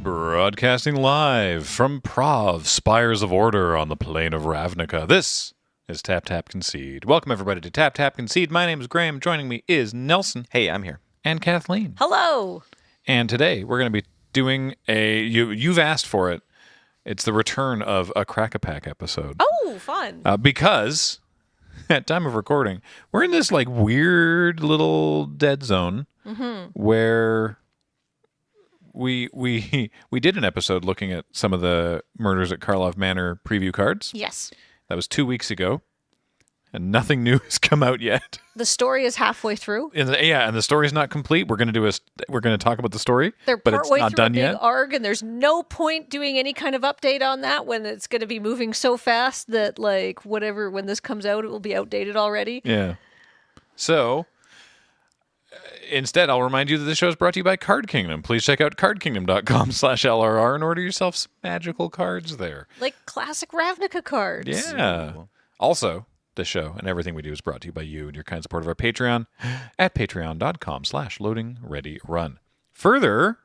Broadcasting live from Prav, Spires of Order on the plain of Ravnica. This is Tap Tap Concede. Welcome everybody to Tap Tap Concede. My name is Graham. Joining me is Nelson. Hey, I'm here. And Kathleen. Hello. And today we're going to be doing you've asked for it. It's the return of a Crack-a-Pack episode. Oh, fun. Because at time of recording, we're in this like weird little dead zone where we did an episode looking at some of the Murders at Karlov Manor preview cards. Yes. That was 2 weeks ago, and nothing new has come out yet. The story is halfway through. And the story's not complete. We're going to talk about the story, They're but it's partway not through done a big yet. arc, and there's no point doing any kind of update on that when it's going to be moving so fast that, like, whatever, when this comes out, it will be outdated already. Yeah. So instead, I'll remind you that this show is brought to you by Card Kingdom. Please check out cardkingdom.com/LRR and order yourself some magical cards there. Like classic Ravnica cards. Yeah. Also, this show and everything we do is brought to you by you and your kind support of our Patreon at patreon.com/loadingreadyrun. Further,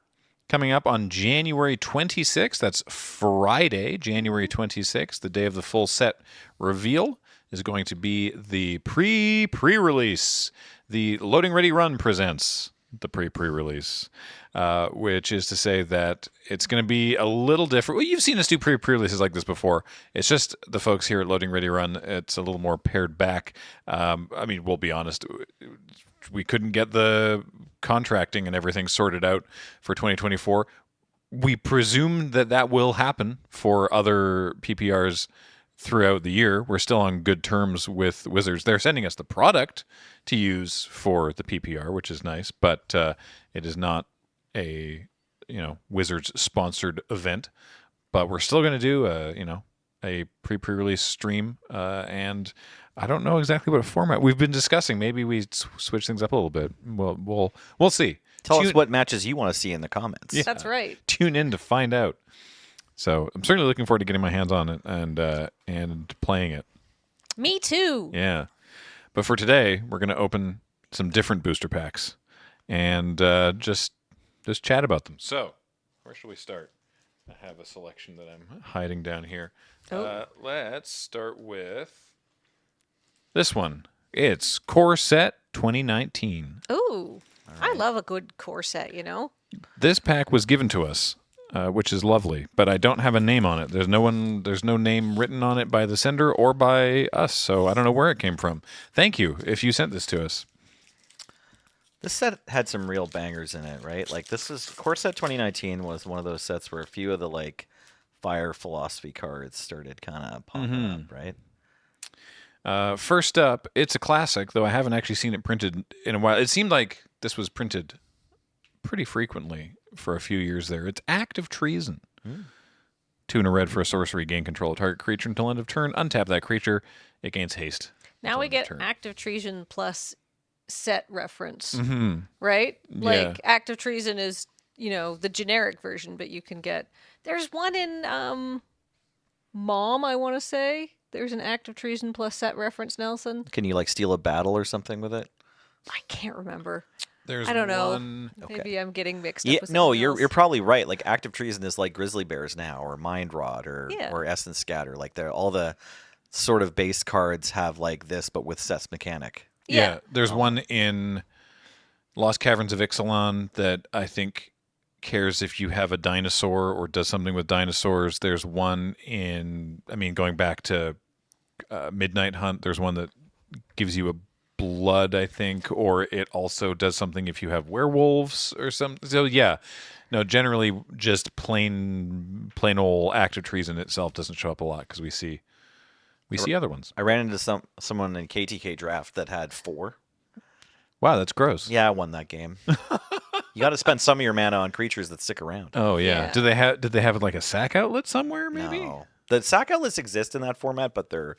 coming up on January 26th, that's Friday, January 26th, the day of the full set reveal, is going to be the pre-release. The Loading Ready Run presents the pre-release, which is to say that it's going to be a little different. Well, you've seen us do pre-releases like this before. It's just the folks here at Loading Ready Run, it's a little more pared back. I mean, we'll be honest, we couldn't get the contracting and everything sorted out for 2024. We presume that will happen for other PPRs throughout the year. We're still on good terms with Wizards. They're sending us the product to use for the PPR, which is nice, but it is not a Wizards sponsored event. But we're still going to do a pre-release stream, and I don't know exactly what format we've been discussing. Maybe we switch things up a little bit. We'll see. Tell us what matches you want to see in the comments. Yeah. That's right. Tune in to find out. So I'm certainly looking forward to getting my hands on it and playing it. Me too. Yeah. But for today, we're going to open some different booster packs and just chat about them. So where should we start? I have a selection that I'm hiding down here. Oh. Let's start with this one. It's Core Set 2019. Ooh. I love a good core set, This pack was given to us, which is lovely, but I don't have a name on it. There's no name written on it by the sender or by us, so I don't know where it came from. Thank you if you sent this to us. This set had some real bangers in it, right? Like Core Set 2019 was one of those sets where a few of the like fire philosophy cards started kind of popping up, right? First up, it's a classic, though I haven't actually seen it printed in a while. It seemed like this was printed pretty frequently for a few years there. It's Act of Treason. 2 and a red for a sorcery, gain control of target creature until end of turn. Untap that creature. It gains haste. Now we get Act of Treason plus set reference, right? Like Act of Treason is, the generic version, but you can get... There's one in Mom, I want to say. There's an Act of Treason plus set reference, Nelson. Can you like steal a battle or something with it? I can't remember. I don't know. One... Maybe I'm getting mixed up with no, something else. you're probably right. Like Act of Treason is like Grizzly Bears now, or Mind Rod, or Essence Scatter. Like all the sort of base cards have like this, but with Seth's mechanic. Yeah, there's one in Lost Caverns of Ixalan that I think cares if you have a dinosaur or does something with dinosaurs. There's one going back to Midnight Hunt, there's one that gives you a blood, I think, or it also does something if you have werewolves or something. So yeah, no, generally just plain old Act of Treason itself doesn't show up a lot because we see other ones. I ran into someone in KTK draft that had 4. Wow, that's gross. Yeah, I won that game. You got to spend some of your mana on creatures that stick around. Oh yeah. Did they have like a sack outlet somewhere? Maybe. No. The sack outlets exist in that format, but they're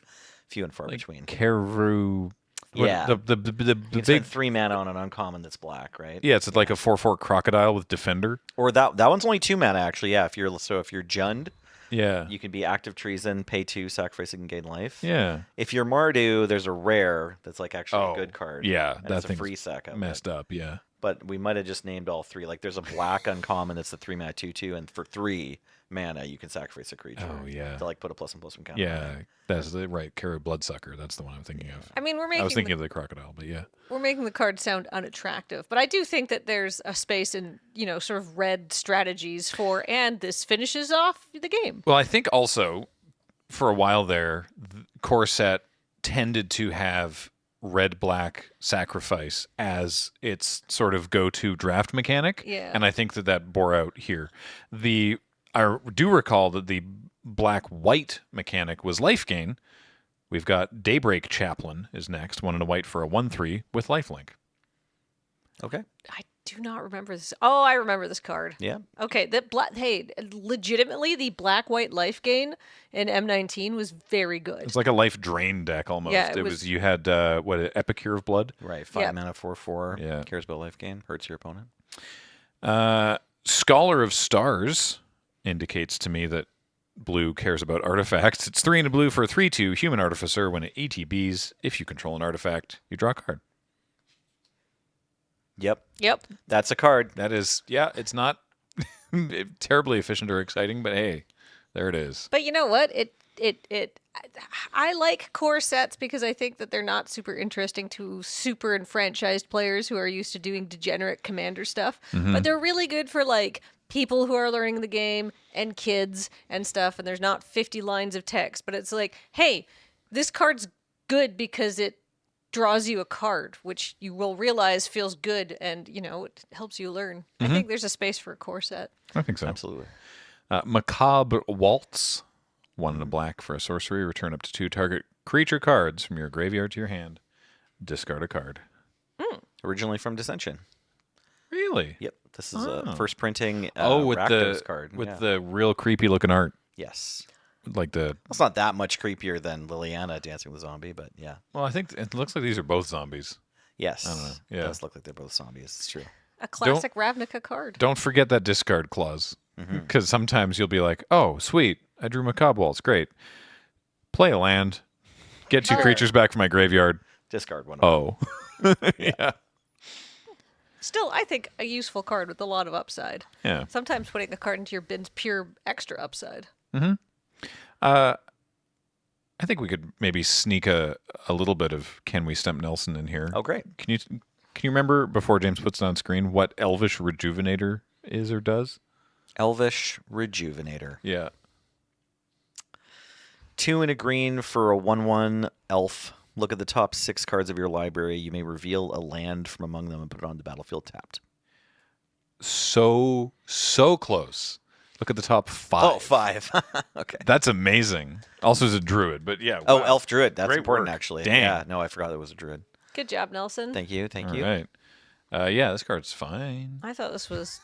few and far between. Keru. Yeah. The you big spend 3 mana on an uncommon that's black, right? Yeah, it's like a 4/4 crocodile with defender. Or that one's only 2 mana actually. Yeah, if you're Jund, yeah, you can be Act of Treason, pay 2, sacrifice it and gain life. Yeah. If you're Mardu, there's a rare that's like actually a good card. Yeah, and that it's a thing's free sack outlet. messed up. Yeah. but we might have just named all 3. Like there's a black uncommon that's the 3-mana 2/2, and for 3 mana you can sacrifice a creature. Oh, yeah. To like put a +1/+1 counter. Yeah, that's the right. Carry Bloodsucker. That's the one I'm thinking of. I mean, I was thinking of the crocodile, but yeah. we're making the card sound unattractive, but I do think that there's a space in, sort of red strategies for, and this finishes off the game. Well, I think also for a while there, core set tended to have red-black sacrifice as its sort of go-to draft mechanic. Yeah. And I think that bore out here. I do recall that the black-white mechanic was life gain. We've got Daybreak Chaplain is next, 1 and a white for a 1/3 with lifelink. Okay. I do not remember this. Oh, I remember this card. Yeah. Okay, hey, legitimately, the black-white life gain in M19 was very good. It's like a life drain deck almost. Yeah, it was. You had Epicure of Blood. Right. 5 mana 4/4. Yeah. Cares about life gain. Hurts your opponent. Scholar of Stars indicates to me that blue cares about artifacts. It's 3 and a blue for a 3/2 human artificer. When it ETBs, if you control an artifact, you draw a card. Yep. That's a card. That is, yeah, it's not terribly efficient or exciting, but hey, there it is. But you know what? I like core sets because I think that they're not super interesting to super enfranchised players who are used to doing degenerate commander stuff. But they're really good for like people who are learning the game and kids and stuff. And there's not 50 lines of text, but it's like, hey, this card's good because it draws you a card, which you will realize feels good, and it helps you learn. I think there's a space for a core set. I think so. Absolutely. Macabre Waltz, 1 and a black for a sorcery. Return up to 2 target creature cards from your graveyard to your hand. Discard a card. Originally from Dissension. Really? Yep. This is a first printing with Rakdos card. with the real creepy looking art. Yes. Like It's not that much creepier than Liliana Dancing with a Zombie, but yeah. Well, I think it looks like these are both zombies. Yes. I don't know. It Yeah. does look like they're both zombies. It's true. A classic Ravnica card. Don't forget that discard clause, because sometimes you'll be like, "Oh, sweet, I drew Macabre Waltz. Great. Play a land. Get 2 creatures back from my graveyard. Discard one. Oh, yeah, Still, I think a useful card with a lot of upside. yeah." Sometimes putting a card into your bin's pure extra upside. I think we could maybe sneak a little bit of "Can We Stump Nelson" in here. Oh, great. Can you remember before James puts it on screen what Elvish Rejuvenator is or does? Elvish Rejuvenator. Yeah. 2 and a green for a 1/1 elf. Look at the top 6 cards of your library. You may reveal a land from among them and put it on the battlefield tapped. So close. Look at the top 5. Oh, 5. Okay. That's amazing. Also as a druid, but yeah. Oh, wow. elf druid. That's Great important, work. actually. Dang. Yeah. No, I forgot it was a druid. Good job, Nelson. Thank you. Thank All you. right. Yeah, this card's fine. I thought this was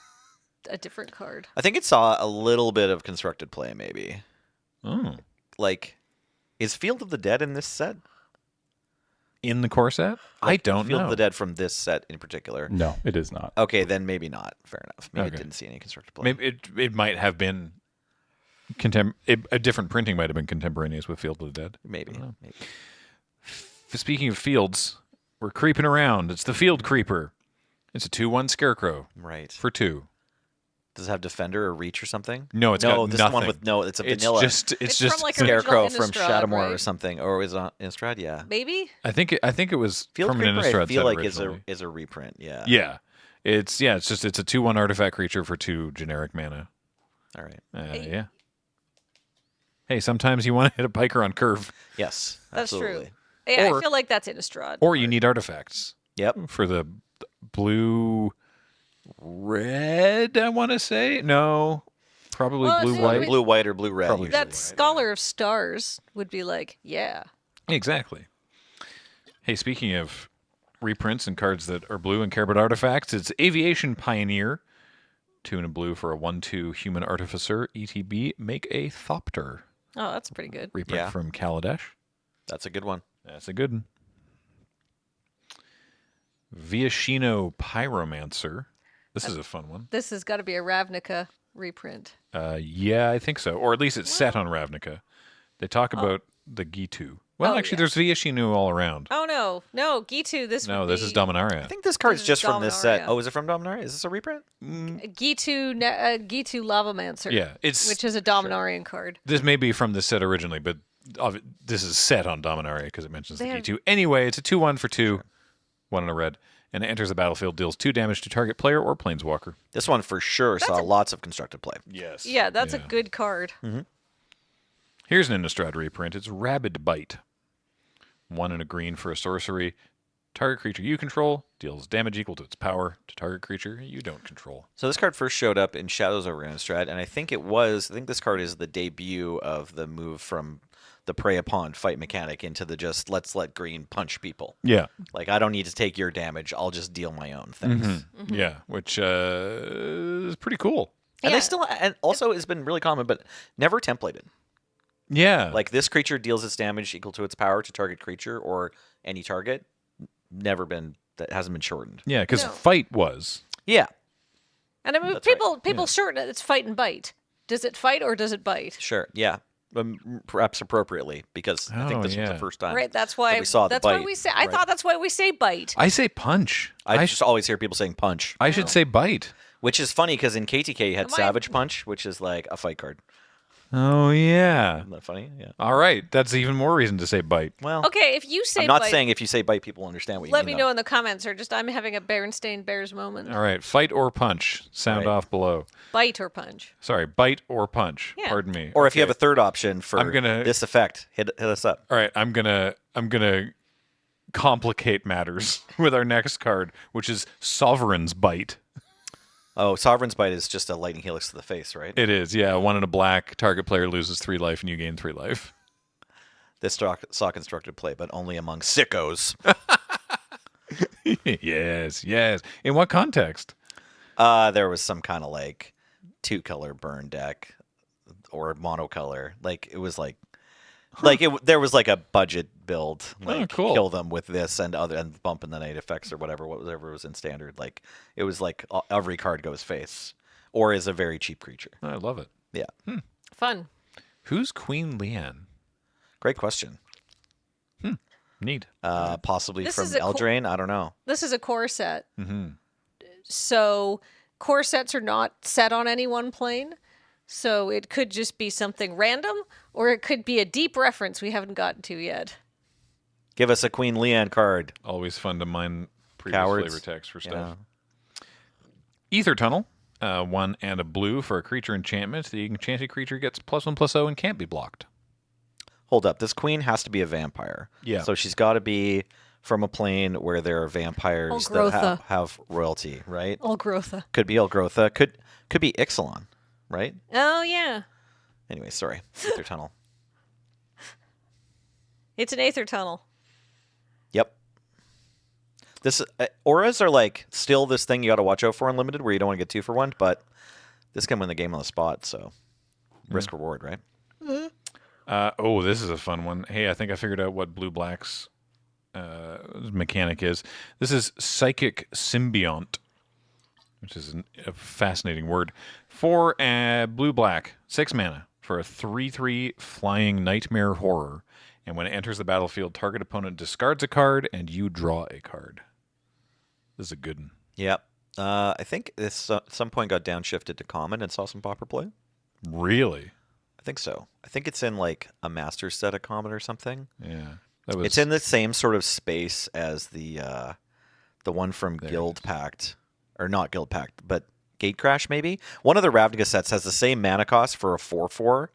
a different card. I think it saw a little bit of constructed play, maybe. Oh. Like, is Field of the Dead in this set? In the core set? I don't Field know. of the Dead from this set in particular. No, it is not. Okay, then maybe not. Fair enough. Maybe Okay. it didn't see any constructed play. Maybe it might have been a different printing might have been contemporaneous with Field of the Dead. Maybe. I don't know. Maybe. Speaking of fields, we're creeping around. It's the Field Creeper. It's a 2/1 scarecrow Right. for 2. Does it have Defender or Reach or something? No, it's no, got this nothing. one with no. It's a It's vanilla just It's just from, like, a- Scarecrow original from Innistrad, Shadowmoor or right? something, or is it Innistrad? Yeah. Maybe? I think it was Field from an Creeper, Innistrad I feel set like originally. is a reprint. Yeah. Yeah. It's a 2/1 artifact creature for 2 generic mana. All right. Yeah. Hey, sometimes you want to hit a piker on curve, Yes. That's absolutely. true. Yeah, Or- I feel like that's Innistrad. or you need artifacts Yep. for the blue red. I want to say no, probably Well, blue see, white. we- Blue white or blue red. Probably usually. That Scholar of Stars would be like, yeah. Exactly. Hey, speaking of reprints and cards that are blue and care about artifacts, it's Aviation Pioneer. 2 and a blue for a 1/2 human artificer. ETB, make a Thopter. Oh, that's pretty good. Reprint Yeah. from Kaladesh. That's a good one. That's a good one. Viashino Pyromancer. This is a fun one. This has got to be a Ravnica reprint. Yeah, I think so. Or at least it's set on Ravnica. They talk about the Gitu. Well, Oh, actually, yeah. there's Viashinu all around. Oh no, Gitu. This No, would this be is Dominaria. I think this card's This is just from this set. Dominaria. Oh, is it from Dominaria? Is this a reprint? Gitu Lavamancer. Yeah, it's which is a Dominarian card. this may be from this set originally, but this is set on Dominaria because it mentions They the have- G2. Anyway, it's a 2/1 for 2, 1 and a red, and it enters the battlefield, deals 2 damage to target player or planeswalker. This one for sure saw lots of constructed play. Yes. Yeah, that's a good card. Here's an Innistrad reprint. It's Rabid Bite. 1 and a green for a sorcery. Target creature you control deals damage equal to its power to target creature you don't control. So this card first showed up in Shadows over Innistrad, and I think this card is the debut of the move from the prey upon fight mechanic into the just let's let green punch people. Yeah. Like, I don't need to take your damage, I'll just deal my own things. Yeah, which is pretty cool. And Yeah. and also has been really common, but never templated. Yeah. Like, this creature deals its damage equal to its power to target creature or any target. That hasn't been shortened. Yeah, because No. fight was. Yeah, And I mean, That's right. people shorten it. It's fight and bite. Does it fight or does it bite? sure. Yeah. Perhaps appropriately, because I think Oh, this was yeah. the first time. Right. That's why we saw the that's why bite, we say. I right? thought that's why we say bite. I say punch. I just always hear people saying punch, I should say bite. which is funny because in KTK you had Am I- Savage Punch, which is like a fight card. Oh, yeah. Isn't that funny? Yeah. All right. That's even more reason to say bite. Well, Okay, if you say I'm not bite, saying if you say bite, people understand what you let mean. me know in the comments, or just I'm having a Berenstain Bears moment. All right. Fight or punch. Sound Right. off below. Bite or punch. Sorry. Bite or punch. Yeah. Pardon me. Or if you Okay. have a third option for I'm gonna- this effect, hit us up. All right. I'm gonna complicate matters with our next card, which is Sovereign's Bite. Oh, Sovereign's Bite is just a lightning helix to the face, right? It is. Yeah. 1 and a black. Target player loses 3 life and you gain 3 life. This saw constructed play, but only among sickos. Yes. Yes. In what context? There was some kind of like 2-color burn deck or monocolor. Like, it was like there was like a budget build, like cool. kill them with this and bump in the night effects or whatever was in standard. Like, it was like every card goes face or is a very cheap creature. I love it. Yeah, Fun. Who's Queen Leanne? great question. Neat. Possibly This from is a Eldraine. I don't know. This is a core set. Mm-hmm. So core sets are not set on any one plane. So it could just be something random, or it could be a deep reference we haven't gotten to yet. Give us a Queen Leanne card. Always fun to mine previous Cowards. flavor text for You stuff. know. Ether Tunnel. 1 and a blue for a creature enchantment. The enchanted creature gets +1/+0 and can't be blocked. Hold up. This queen has to be a vampire. Yeah. So she's got to be from a plane where there are vampires that Olgrotha. have royalty, right? Olgrotha. Could be Olgrotha. Could be Ixalan, right? Oh, yeah. Anyway, sorry. Ether Tunnel. It's an Aether Tunnel. Yep. This auras are like still this thing you got to watch out for Unlimited, where you don't want to get 2 for 1, but this can win the game on the spot. So risk reward, right? This is a fun one. Hey, I think I figured out what blue black's mechanic is. This is Psychic Symbiont, which is a fascinating word. 4 blue black, 6 mana for a 3/3 flying nightmare horror. And when it enters the battlefield, target opponent discards a card and you draw a card. This is a good one. Yep. I think this at some point got downshifted to common and saw some pauper play. Really? I think so. I think it's in like a master set of common or something. Yeah. That was It's in the same sort of space as the one from There it Guild Pact, or not Guild Pact, but Gate Crash maybe. One of the Ravnica sets has the same mana cost for a 4/4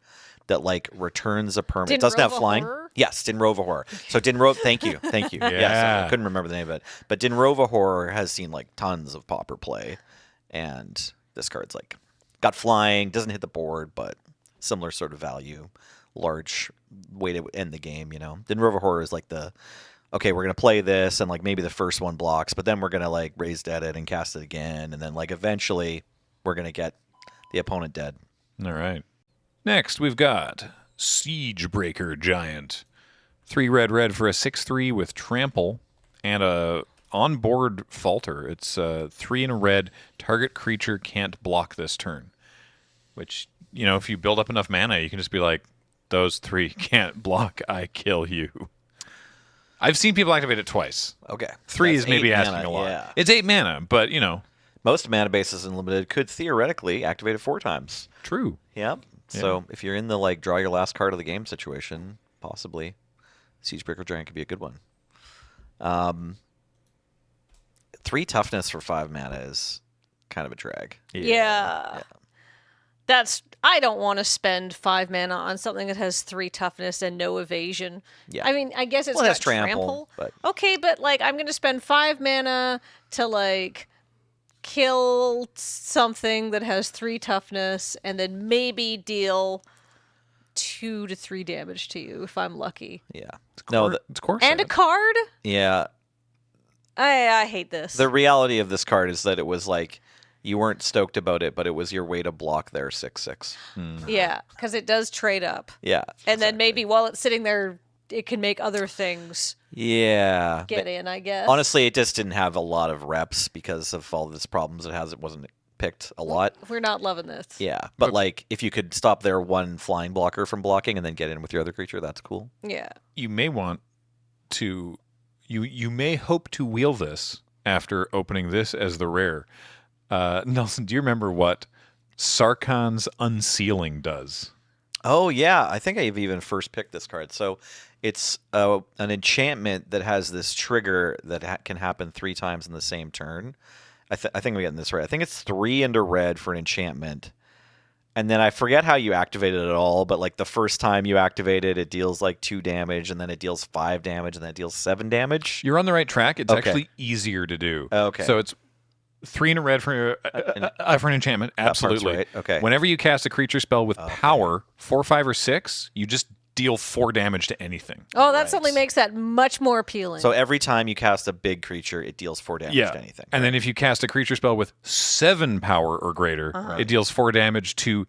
that like returns a permanent. It doesn't have Dinrova flying. Horror? Yes, Dinrova Horror. So Dinrova, thank you. Yes, Yeah. I couldn't remember the name of it, but Dinrova Horror has seen like tons of pauper play, and this card's like got flying, doesn't hit the board, but similar sort of value, large way to end the game. You know, Dinrova Horror is like okay, we're gonna play this, and like maybe the first one blocks, but then we're gonna like raise dead it and cast it again, and then like eventually we're gonna get the opponent dead. All right. Next, we've got Siegebreaker Giant. 3 red for a 6/3 with trample and a onboard falter. It's 3 and a red. Target creature can't block this turn. Which, if you build up enough mana, you can just be like, those 3 can't block, I kill you. I've seen people activate it twice. Okay. 3 That's is maybe 8 asking mana, a lot. Yeah. It's 8 mana, but Most mana bases in Limited could theoretically activate it 4 times. true. Yeah. So if you're in the like draw your last card of the game situation, possibly Siegebreaker Giant could be a good one. 3 toughness for 5 mana is kind of a drag. Yeah. I don't want to spend 5 mana on something that has 3 toughness and no evasion. Yeah. I mean, I guess it's Well, it has got trample, but- Okay, but like I'm going to spend 5 mana to like kill something that has 3 toughness and then maybe deal 2 to 3 damage to you if I'm lucky. Yeah. It's core And a set. card? Yeah. I hate this. The reality of this card is that it was like you weren't stoked about it, but it was your way to block their 6/6. Yeah, because it does trade up. Yeah. And then maybe while it's sitting there, it can make other things Yeah. get in, I guess. Honestly, it just didn't have a lot of reps because of all these problems it has. It wasn't picked a lot. We're not loving this. Yeah. But like if you could stop their one flying blocker from blocking and then get in with your other creature, that's cool. Yeah. You may want to you may hope to wheel this after opening this as the rare. Nelson, do you remember what Sarkhan's Unsealing does? Oh yeah, I think I've even first picked this card. So it's an enchantment that has this trigger that can happen 3 times in the same turn. I think I'm getting this right. I think it's 3 into red for an enchantment. And then I forget how you activate it at all, but like the first time you activate it, it deals like 2 damage, and then it deals 5 damage, and then it deals 7 damage. You're on the right track. It's Okay. actually easier to do. Okay. So it's 3 in a red for an enchantment. part's Absolutely. right. Okay. Whenever you cast a creature spell with power, 4, 5, or 6, you just deal 4 damage to anything. Oh, that Right. suddenly makes that much more appealing. So every time you cast a big creature, it deals 4 damage to anything. And then if you cast a creature spell with 7 power or greater, it deals 4 damage to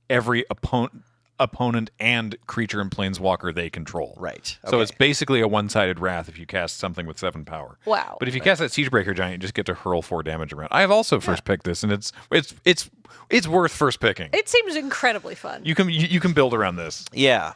every opponent and creature and planeswalker they control. Right. So it's Okay. basically a one-sided wrath if you cast something with 7 power. Wow. But if you cast that Siegebreaker Giant, you just get to hurl 4 damage around. I have also first picked this, and it's worth first picking. It seems incredibly fun. You can build around this. Yeah.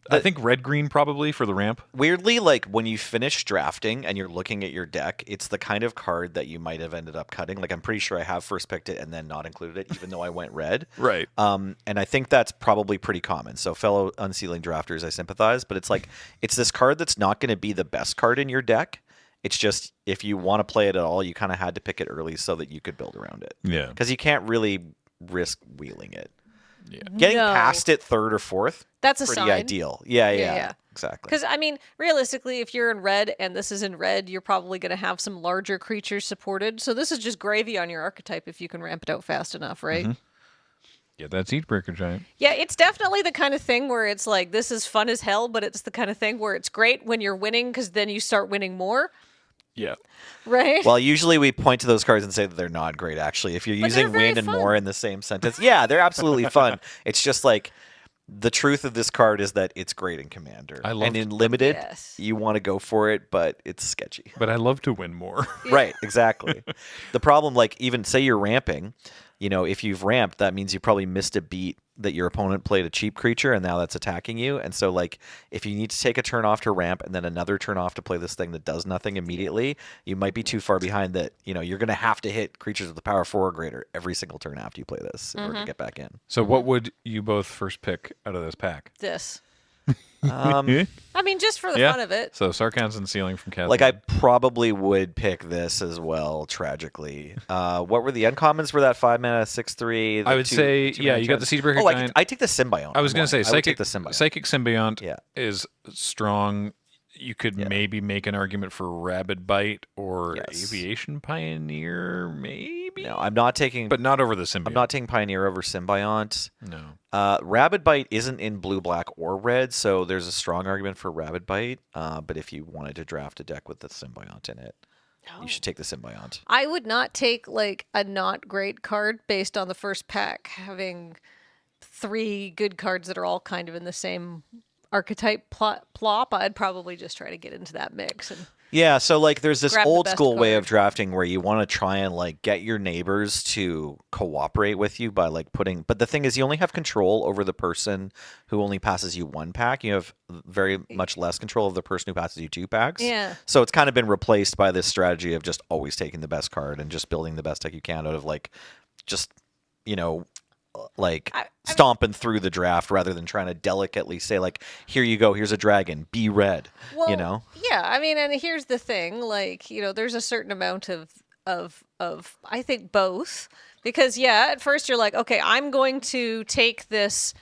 I think red green probably for the ramp. Weirdly, like when you finish drafting and you're looking at your deck, it's the kind of card that you might have ended up cutting. Like I'm pretty sure I have first picked it and then not included it, even though I went red. Right. And I think that's probably pretty common. So fellow unsealing drafters, I sympathize, but it's like it's this card that's not going to be the best card in your deck. It's just if you want to play it at all, you kind of had to pick it early so that you could build around it. Yeah. Because you can't really risk wheeling it. Yeah. Getting No. past it 3rd or 4th, That's a pretty sign. ideal. Yeah, yeah. exactly. Because, I mean, realistically, if you're in red and this is in red, you're probably going to have some larger creatures supported. So this is just gravy on your archetype if you can ramp it out fast enough, right? Yeah, that's Siegebreaker Giant. Yeah, it's definitely the kind of thing where it's like, this is fun as hell, but it's the kind of thing where it's great when you're winning because then you start winning more, Yeah. right? Well, usually we point to those cards and say that they're not great, actually. If you're But they're using very win and fun. more in the same sentence, yeah, they're absolutely fun. It's just like the truth of this card is that it's great in Commander. I love- and in Limited, Yes. you want to go for it, but it's sketchy. But I love to win more. Right, exactly. The problem, like, even say you're ramping, you know, if you've ramped, that means you probably missed a beat that your opponent played a cheap creature and now that's attacking you. And so, like, if you need to take a turn off to ramp and then another turn off to play this thing that does nothing immediately, you might be too far behind that, you know, you're going to have to hit creatures with the power 4 or greater every single turn after you play this in order to get back in. So what would you both first pick out of this pack? This. Um, I mean, just for the Yeah. fun of it. So Sarkhan's Unsealing from Kathleen. Like, I probably would pick this as well, tragically. What were the uncommons for that 5 mana, 6/3? I would say, yeah, you got the Siegebreaker Oh, Giant. I take the Symbiont. I was going to say I would take Psychic the Symbiont. Psychic Symbiont Yeah. is strong. You could maybe make an argument for Rabid Bite or Yes. Aviation Pioneer, maybe. No, I'm not taking. But not over the Symbiont. I'm not taking Pioneer over Symbiont. No. Rabid Bite isn't in blue, black, or red, so there's a strong argument for Rabid Bite. But if you wanted to draft a deck with the Symbiont in it, you should take the Symbiont. I would not take like a not great card based on the first pack having 3 good cards that are all kind of in the same archetype plop. I'd probably just try to get into that mix and Yeah, so like there's this Grab the old best school way card. of drafting where you want to try and like get your neighbors to cooperate with you by like putting, but the thing is you only have control over the person who only passes you one pack. You have very much less control of the person who passes you two packs. Yeah. So it's kind of been replaced by this strategy of just always taking the best card and just building the best deck you can out of like just, you know, like stomping through the draft rather than trying to delicately say like, here you go, here's a dragon, be red. Well, you know? Yeah, I mean, and here's the thing, like, you know, there's a certain amount of I think both, because yeah, at first you're like, okay, I'm going to take this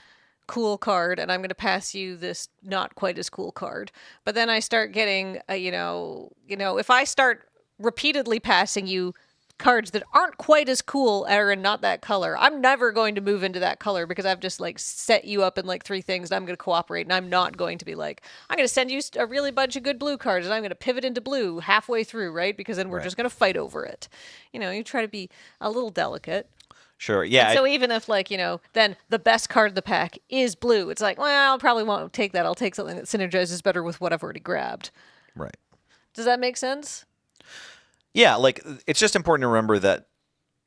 cool card and I'm going to pass you this not quite as cool card. But then I start getting, you know, if I start repeatedly passing you cards that aren't quite as cool or not that color, I'm never going to move into that color because I've just like set you up in like three things and I'm going to cooperate, and I'm not going to be like, I'm going to send you a really bunch of good blue cards and I'm going to pivot into blue halfway through, right? Because then we're just going to fight over it. You know, you try to be a little delicate. Sure. Yeah. And so even if like, you know, then the best card of the pack is blue, it's like, well, I probably won't take that. I'll take something that synergizes better with what I've already grabbed. Right. Does that make sense? Yeah, like it's just important to remember that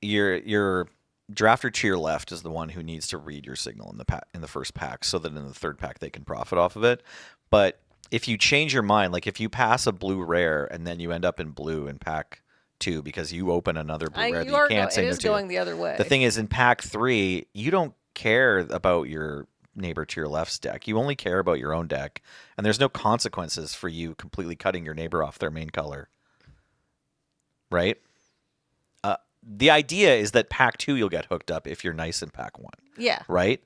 your drafter to your left is the one who needs to read your signal in the first pack, so that in the third pack they can profit off of it. But if you change your mind, like if you pass a blue rare and then you end up in blue in pack 2 because you open another blue rare that you can't say no it is to. going the other way. The thing is, in pack 3, you don't care about your neighbor to your left's deck. You only care about your own deck, and there's no consequences for you completely cutting your neighbor off their main color. Right? The idea is that pack 2 you'll get hooked up if you're nice in pack 1. Yeah. Right?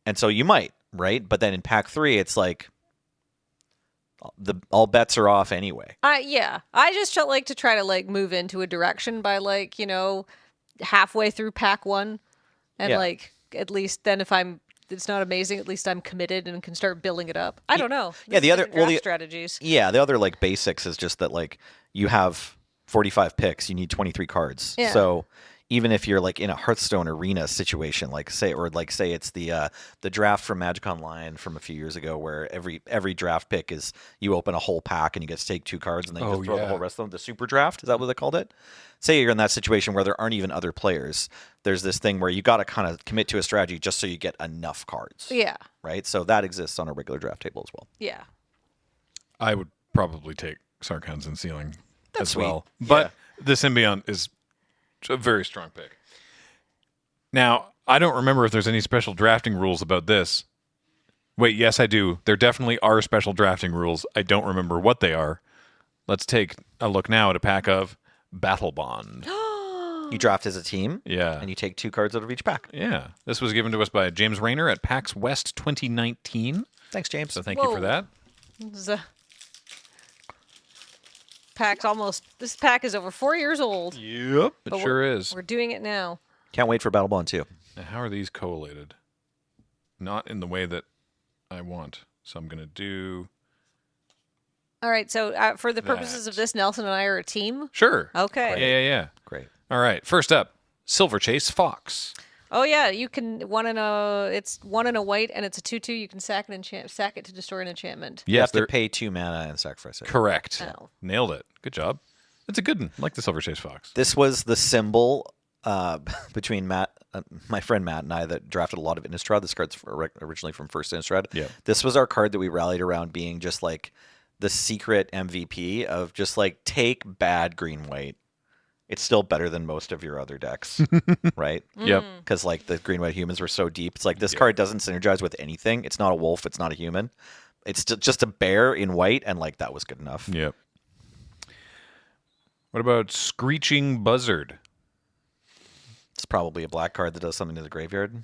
And so you might, right? But then in pack 3 it's like all bets are off anyway. Yeah. I just felt like to try to like move into a direction by like, you know, halfway through pack 1 and like at least then if it's not amazing, at least I'm committed and can start building it up. I don't know. Yeah, the other strategies. Yeah, the other like basics is just that like you have 45 picks, you need 23 cards. Yeah. So even if you're like in a Hearthstone arena situation, like say it's the draft from Magic Online from a few years ago, where every draft pick is you open a whole pack and you get to take 2 cards and then you just throw the whole rest of them. The super draft, is that what they called it? Say you're in that situation where there aren't even other players. There's this thing where you got to kind of commit to a strategy just so you get enough cards. Yeah. Right. So that exists on a regular draft table as well. Yeah. I would probably take Sarkhan's and Sealing as sweet. well. But the Symbiont is a very strong pick. Now, I don't remember if there's any special drafting rules about this. Wait, yes, I do. There definitely are special drafting rules. I don't remember what they are. Let's take a look now at a pack of Battle Bond. You draft as a team. Yeah. And you take 2 cards out of each pack. Yeah. This was given to us by James Rayner at PAX West 2019. Thanks, James. So thank you for that. This pack is over 4 years old. Yep, it sure is. We're doing it now. Can't wait for Battle Bond 2. Now, how are these collated? Not in the way that I want. So I'm going to do... All right, so for the purposes of this, Nelson and I are a team? Sure. Okay. Yeah. Great. All right, first up, Silver Chase Fox. Oh yeah, you can it's 1 and a white and it's a 2/2. You can sack it to destroy an enchantment. You have to pay 2 mana and sacrifice it. Correct. Oh. Nailed it. Good job. That's a good one. I like the Silver Chase Fox. This was the symbol between my friend Matt and I that drafted a lot of Innistrad. This card's originally from First Innistrad. Yeah. This was our card that we rallied around being just like the secret MVP of just like take bad green-white. It's still better than most of your other decks, right? Yep. Because like the green-white humans were so deep. It's like this card doesn't synergize with anything. It's not a wolf. It's not a human. It's just a bear in white, and like that was good enough. Yep. What about Screeching Buzzard? It's probably a black card that does something to the graveyard.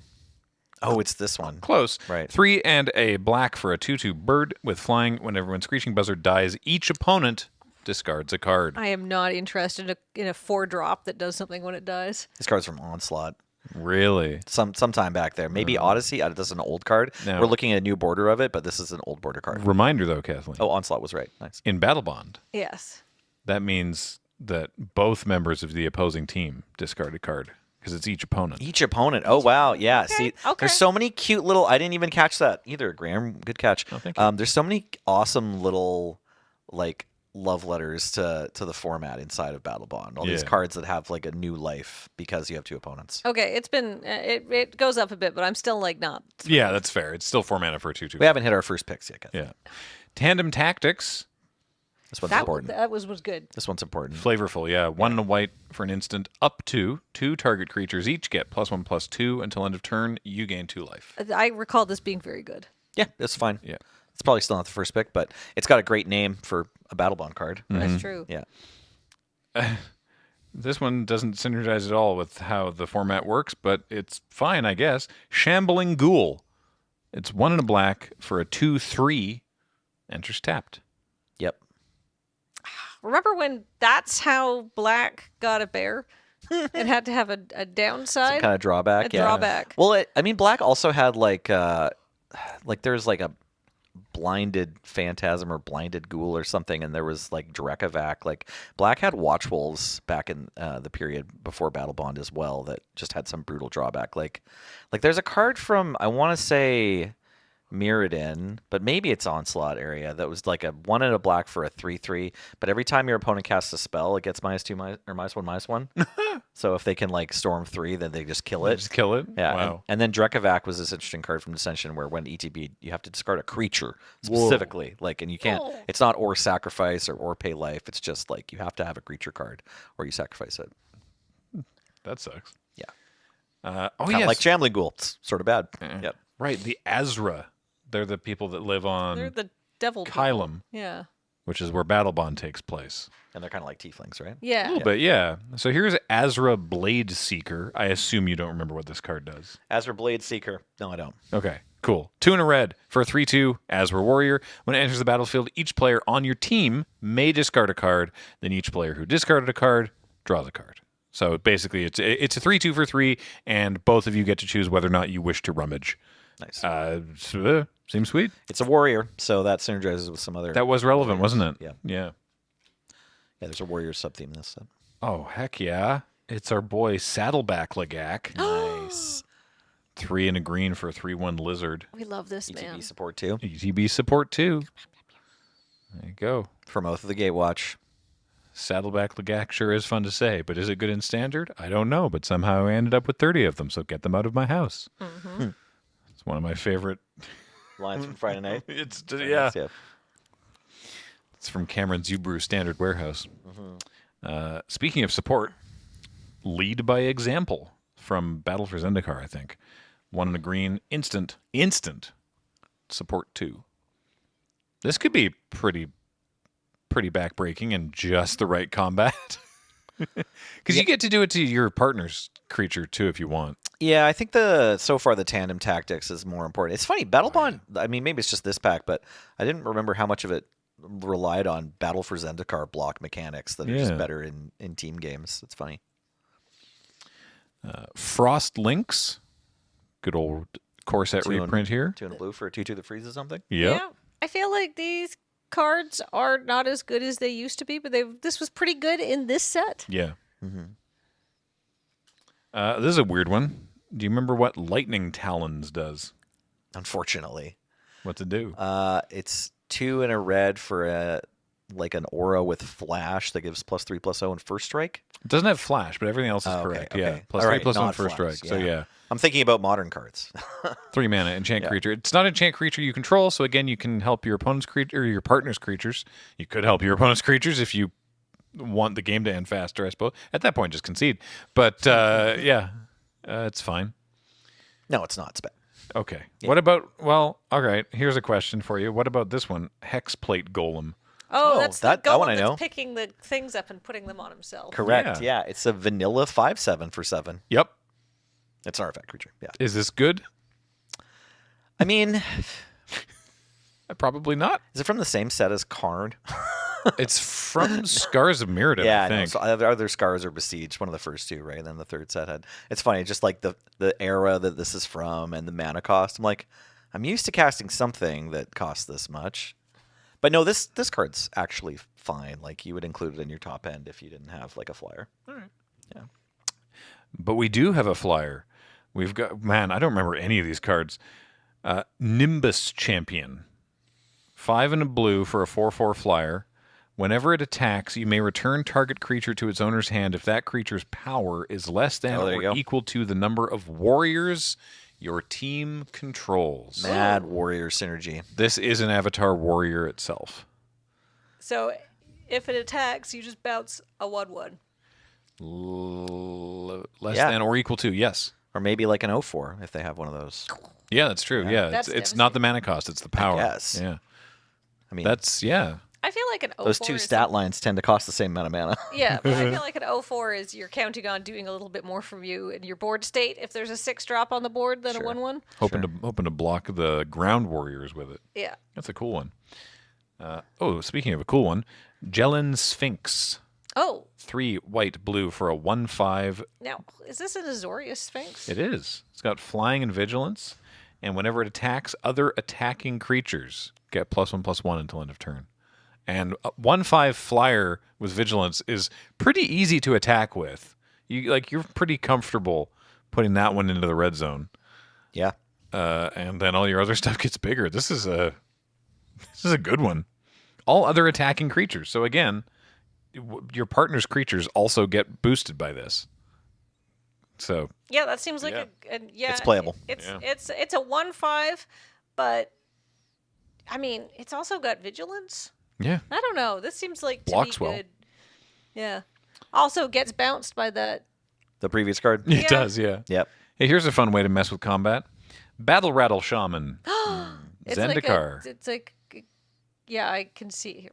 Oh, it's this one. Close. Right. 3 and a black for a 2/2 bird with flying. Whenever Screeching Buzzard dies, each opponent discards a card. I am not interested in a 4-drop that does something when it dies. This card's from Onslaught. Really? Some time back there. Maybe Odyssey. This is an old card. No. We're looking at a new border of it, but this is an old border card. Reminder, though, Kathleen. Oh, Onslaught was right. Nice. In Battle Bond, Yes. that means that both members of the opposing team discard a card because it's each opponent. Each opponent. Oh, wow. Yeah. See, okay. there's so many cute little... I didn't even catch that either, Graham. Good catch. Oh, thank you. There's so many awesome little, like, love letters to the format inside of Battle Bond. All these Yeah. cards that have like a new life because you have two opponents. Okay, it's been it goes up a bit, but I'm still like not. Yeah, that's fair. It's still 4 mana for a 2/2. We haven't hit our first picks yet, Kathleen. Yeah. Tandem Tactics. This one's That important. that was good. This one's important. Flavorful, yeah. 1 and a white for an instant. Up to 2 target creatures each get +1/+2 until end of turn. You gain 2 life. I recall this being very good. Yeah, it's fine. Yeah. It's probably still not the first pick, but it's got a great name for a Battle Bond card. That's true. Yeah. This one doesn't synergize at all with how the format works, but it's fine, I guess. Shambling Ghoul. It's 1 and a black for a 2/3. Enters tapped. Yep. Remember when that's how black got a bear? It had to have a downside. Some kind of drawback. A yeah. drawback. Well, I mean, black also had like there's like a blinded phantasm or blinded ghoul or something, and there was like Drekavac. Like black had Watchwolves back in the period before Battle Bond as well that just had some brutal drawback. Like there's a card from I want to say Mirrodin, but maybe it's Onslaught area that was like a 1 and a black for a 3/3. But every time your opponent casts a spell, it gets -2 or -1/-1. So if they can like storm 3, then they just kill it. Just kill it? Yeah, Wow. and then Drekavac was this interesting card from Dissension where when ETB, you have to discard a creature specifically, like, and you can't. Oh. It's not or sacrifice or pay life. It's just like you have to have a creature card or you sacrifice it. That sucks. Yeah, Oh, kind yes. of like Shambling Ghoul. It's sort of bad. Yep. Right, the Azra. They're the people that live on They're the devil people. Kylum, Yeah. which is where Battle Bond takes place. And they're kind of like tieflings, right? Yeah. A little bit, yeah. So here's Azra Blade Seeker. I assume you don't remember what this card does. Azra Blade Seeker. No, I don't. Okay, cool. 2 and a red for a 3/2 Azra Warrior. When it enters the battlefield, each player on your team may discard a card. Then each player who discarded a card draws a card. So basically, it's a 3/2 for 3, and both of you get to choose whether or not you wish to rummage. Nice. Seems sweet. It's a warrior, so that synergizes with some other. That was relevant, wasn't it? Yeah. Yeah. Yeah, there's a warrior sub theme in this set. Oh, heck yeah. It's our boy Saddleback Lagak. Nice. 3 and a green for a 3/1 lizard. We love this man. ETB support too. ETB support too. There you go. From Oath of the Gatewatch. Saddleback Lagak sure is fun to say, but is it good in standard? I don't know, but somehow I ended up with 30 of them, so get them out of my house. It's one of my favorite. Lines from Friday night. It's Yeah. It's from Cameron's Ubrew Standard Warehouse. Speaking of support, Lead by Example from Battle for Zendikar, I think. 1 and a green, instant support 2. This could be pretty backbreaking and just the right combat. Because you get to do it to your partner's creature too if you want. Yeah, I think so far the tandem tactics is more important. It's funny, Battle Bond, I mean, maybe it's just this pack, but I didn't remember how much of it relied on Battle for Zendikar block mechanics that are just better in team games. It's funny. Frost Links. Good old core set reprint here. 2 and a blue for a 2/2 that freezes something. Yep. Yeah. I feel like these cards are not as good as they used to be, but this was pretty good in this set. Yeah. This is a weird one. Do you remember what Lightning Talons does? Unfortunately. What's it do? It's 2 and a red for an aura with flash that gives +3/+0 and first strike. It doesn't have flash, but everything else is correct. Yeah. Okay. Plus All 3, right, +1 not first flash, strike. So yeah. I'm thinking about modern cards. 3 mana, enchant creature. It's not an enchant creature you control, so again, you can help your opponent's creature or your partner's creatures. You could help your opponent's creatures if you want the game to end faster, I suppose. At that point, just concede. But it's fine. No, it's not. It's bad. Okay. What about, all right, here's a question for you. What about this one? Hexplate Golem. Oh, Oh, that's that the golem one I that's know. picking the things up and putting them on himself. Correct. Yeah. Yeah. It's a vanilla 5/7 for 7. Yep. It's an artifact creature. Yeah. Is this good? I mean, Probably not. is it from the same set as Karn? It's from Scars of Mirrodin, Yeah, I think. So other Scars are Besieged, one of the first two, right? And then the third set had. It's funny, just like the era that this is from and the mana cost. I'm like, I'm used to casting something that costs this much. But no, this card's actually fine. Like, you would include it in your top end if you didn't have like a flyer. All right. Yeah. But we do have a flyer. We've got, man, I don't remember any of these cards. Nimbus Champion. 5 and a blue for a 4/4 flyer. Whenever it attacks, you may return target creature to its owner's hand if that creature's power is less than Oh, there you or go. equal to the number of warriors your team controls. Mad warrior synergy. This is an Avatar warrior itself. So if it attacks, you just bounce a 1/1. Less Yeah. than or equal to, yes. Or maybe like an 04 if they have one of those. Yeah, that's true. Yeah, That's it's not the mana cost, it's the power. guess. Yeah. I mean, That's, yeah. I feel like an 04 those two is stat lines tend to cost the same amount of mana. Yeah, but I feel like an 04 is you're counting on doing a little bit more from you in your board state if there's a 6-drop on the board than Sure. a 1/1. Hoping to block the ground warriors with it. Yeah. That's a cool one. Speaking of a cool one, Jellin Sphinx. Oh, 3 white blue for a 1/5. now is this an Azorius Sphinx? It is. It's got flying and vigilance, and whenever it attacks other attacking creatures, get +1/+1 until end of turn. And a 1/5 flyer with vigilance is pretty easy to attack with. You're pretty comfortable putting that one into the red zone, Yeah. and then all your other stuff gets bigger. This is a good one. All other attacking creatures. So again, your partner's creatures also get boosted by this. So Yeah, that seems like It's playable. It's a 1/5, but I mean, it's also got vigilance. yeah, I don't know. This seems like to Blocks be well. good. Yeah. Also gets bounced by that. The previous card. it Yeah. does. Yeah. Yep. Hey, here's a fun way to mess with combat. Battle Rattle Shaman. It's Zendikar. yeah, I can see.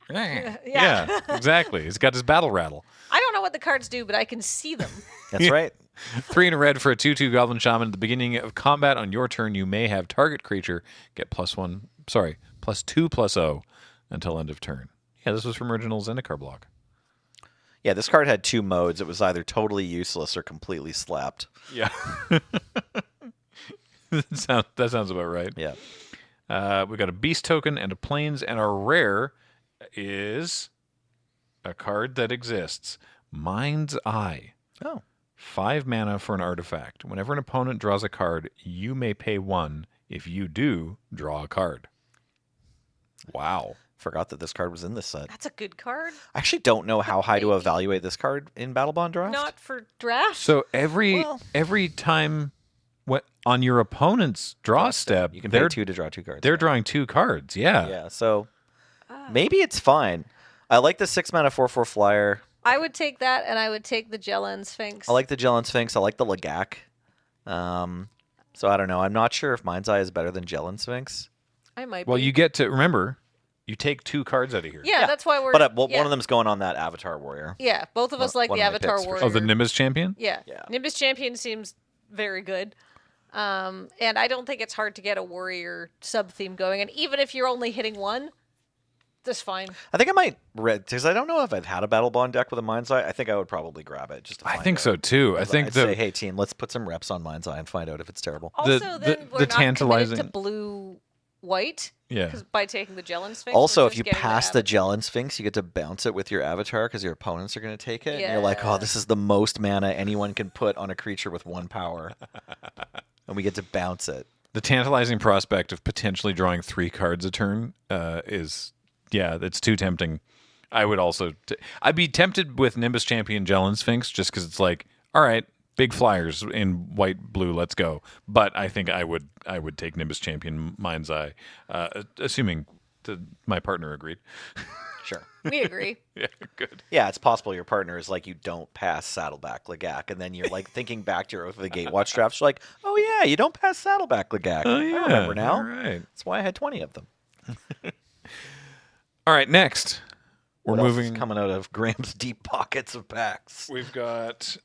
Yeah, exactly. He's got his battle rattle. I don't know what the cards do, but I can see them. That's right. 3 in a red for a 2/2 Goblin Shaman. At the beginning of combat on your turn, you may have target creature get +2/+0 until end of turn. Yeah, this was from original Zendikar block. Yeah, this card had 2 modes. It was either totally useless or completely slapped. Yeah. that sounds about right. Yeah. We got a beast token and a plains, and our rare is a card that exists. Mind's Eye. Oh. 5 mana for an artifact. Whenever an opponent draws a card, you may pay 1. If you do, draw a card. Wow. Forgot that this card was in this set. That's a good card. I actually don't know how high to Maybe. evaluate this card in Battle Bond Draft. Not for draft. So every Well- time on your opponent's draw step, You can pay they're 2 to draw 2 cards. they're drawing 2 cards. Yeah. Yeah, so maybe it's fine. I like the 6 mana 4/4 flyer. I would take that, and I would take the Jellin Sphinx. I like the Jellin Sphinx. I like the Lagak. So I don't know. I'm not sure if Mind's Eye is better than Jellin Sphinx. I might. Well, be. you get to remember, you take 2 cards out of here. Yeah, that's why we're. But yeah. one of them's going on that Avatar Warrior. Yeah, both of us like one the of my Avatar picks for Warrior. Oh, the Nimbus champion? Yeah. Yeah. Nimbus Champion seems very good. And I don't think it's hard to get a warrior sub theme going. And even if you're only hitting one, that's fine. I think I might because I don't know if I've had a Battle Bond deck with a Mind's Eye. I think I would probably grab it just to I find think out. so too. I think I'd the say, hey team, let's put some reps on Mind's Eye and find out if it's terrible. Also, the then we're the not tantalizing- committed to blue white. Yeah. 'Cause by taking the Jellin Sphinx. Also, we're if just you getting pass the Avatar. Jellin Sphinx, you get to bounce it with your Avatar because your opponents are going to take it. And you're like, oh, Yeah. this is the most mana anyone can put on a creature with 1 power. And we get to bounce it. The tantalizing prospect of potentially drawing 3 cards a turn is, it's too tempting. I would also, I'd be tempted with Nimbus Champion Jellin Sphinx just because it's like, all right, big flyers in white, blue, let's go. But I think I would take Nimbus Champion Mind's Eye, assuming my partner agreed. Sure. We agree. Yeah, good. Yeah, it's possible your partner is like, you don't pass Saddleback Lagak. And then you're like thinking back to your Oath of the Gatewatch drafts. You're like, oh, yeah, you don't pass Saddleback Lagak. Oh, yeah. I remember now. All right. That's why I had 20 of them. All right, next. We're What else is moving. coming out of Graham's deep pockets of packs. We've got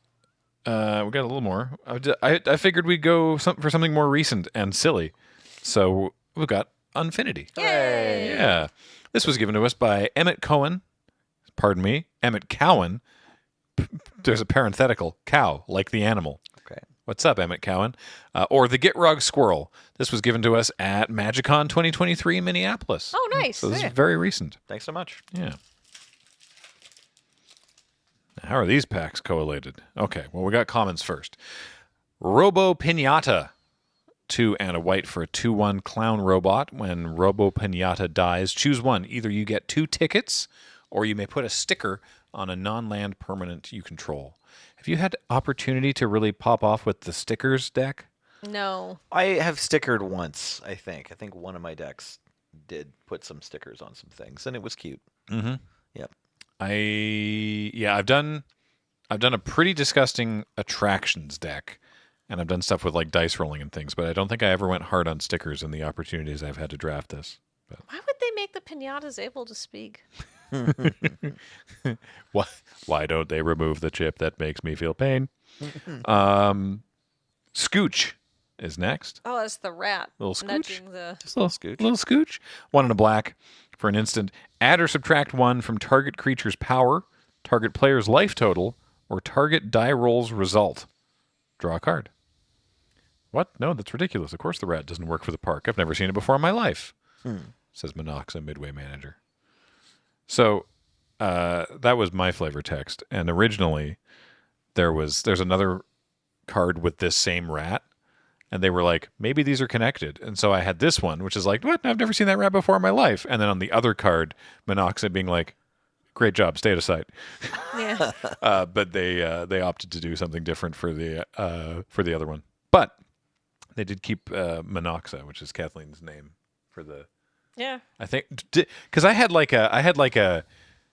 a little more. I figured we'd go for something more recent and silly. So we've got Unfinity. Yay! Yeah. This was given to us by Emmett Cowan. Pardon me, Emmett Cowan. There's a parenthetical, cow, like the animal. Okay. What's up, Emmett Cowan? Or the Gitrog Squirrel. This was given to us at MagicCon 2023 in Minneapolis. Oh, nice. So this is very recent. Thanks so much. Yeah. How are these packs collated? Okay, well, we got commons first. Robo Pinata. 2 and a white for a 2/1 clown robot. When Robo Pinata dies, choose one. Either you get 2 tickets or you may put a sticker on a non-land permanent you control. Have you had opportunity to really pop off with the stickers deck? No. I have stickered once, I think. I think one of my decks did put some stickers on some things, and it was cute. Mm-hmm. Yep. I've done a pretty disgusting attractions deck, and I've done stuff with like dice rolling and things, but I don't think I ever went hard on stickers in the opportunities I've had to draft this. But Why would they make the pinatas able to speak? why don't they remove the chip that makes me feel pain? Scooch is next. Oh, that's the rat. Little scooch. Nudging the... Just a little scooch. Little scooch. 1 and a black. For an instant, add or subtract 1 from target creature's power, target player's life total, or target die roll's result. Draw a card. What? No, that's ridiculous. Of course the rat doesn't work for the park. I've never seen it before in my life, says Monoxa, Midway manager. So that was my flavor text. And originally, there's another card with this same rat. And they were like, maybe these are connected. And so I had this one, which is like, what? I've never seen that rat before in my life. And then on the other card, Monoxa being like, great job, stay out of sight. Yeah. But they opted to do something different for the other one. But they did keep Monoxa, which is Kathleen's name for the. Yeah. I think because I had like a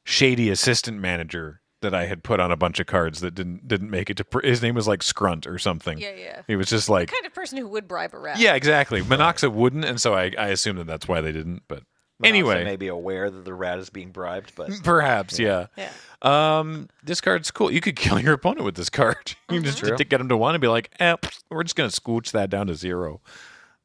shady assistant manager that I had put on a bunch of cards that didn't make it to. His name was like Scrunt or something. Yeah. He was just like The kind of person who would bribe a rat. yeah, exactly. Monoxa wouldn't, and so I assumed that's why they didn't. But anyway, may be aware that the rat is being bribed, but perhaps yeah. Yeah. This card's cool. You could kill your opponent with this card. You can just get him to 1 and be like, we're just gonna scooch that down to 0.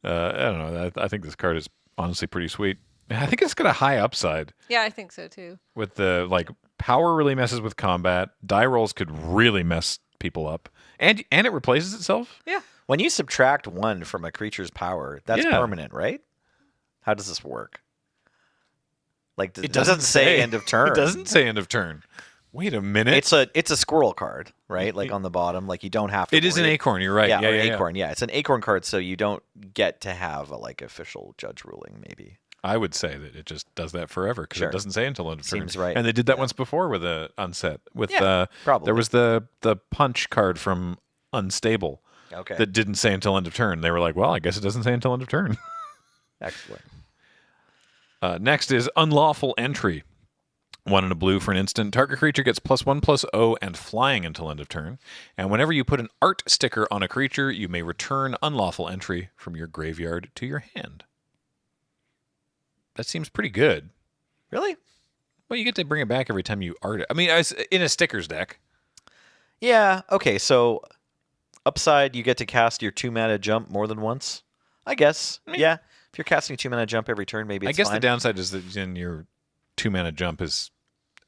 I don't know. I think this card is honestly pretty sweet. I think it's got a high upside. Yeah, I think so too. With the like power really messes with combat. Die rolls could really mess people up, and it replaces itself. Yeah. when you subtract 1 from a creature's power, that's permanent, right? How does this work? Like It doesn't say end of turn. It doesn't say end of turn. Wait a minute. It's a squirrel card, right? Like on the bottom, like you don't have to. It is an acorn. You're right. Yeah, Yeah, acorn. Yeah, it's an acorn card, so you don't get to have a like official judge ruling. Maybe I would say that it just does that forever because it doesn't say until end of turn. Seems right. And they did that once before with a unset. With probably there was the punch card from Unstable. Okay. That didn't say until end of turn. They were like, well, I guess it doesn't say until end of turn. Excellent. Next is Unlawful Entry. 1 and a blue for an instant. Target creature gets +1/+0 and flying until end of turn. And whenever you put an art sticker on a creature, you may return Unlawful Entry from your graveyard to your hand. That seems pretty good. Really? Well, you get to bring it back every time you art it. I mean, in a stickers deck. Yeah. Okay. So upside, you get to cast your 2-mana jump more than once. I guess. Yeah. If you're casting 2-mana jump every turn, maybe it's I guess fine. the downside is that in your 2-mana jump is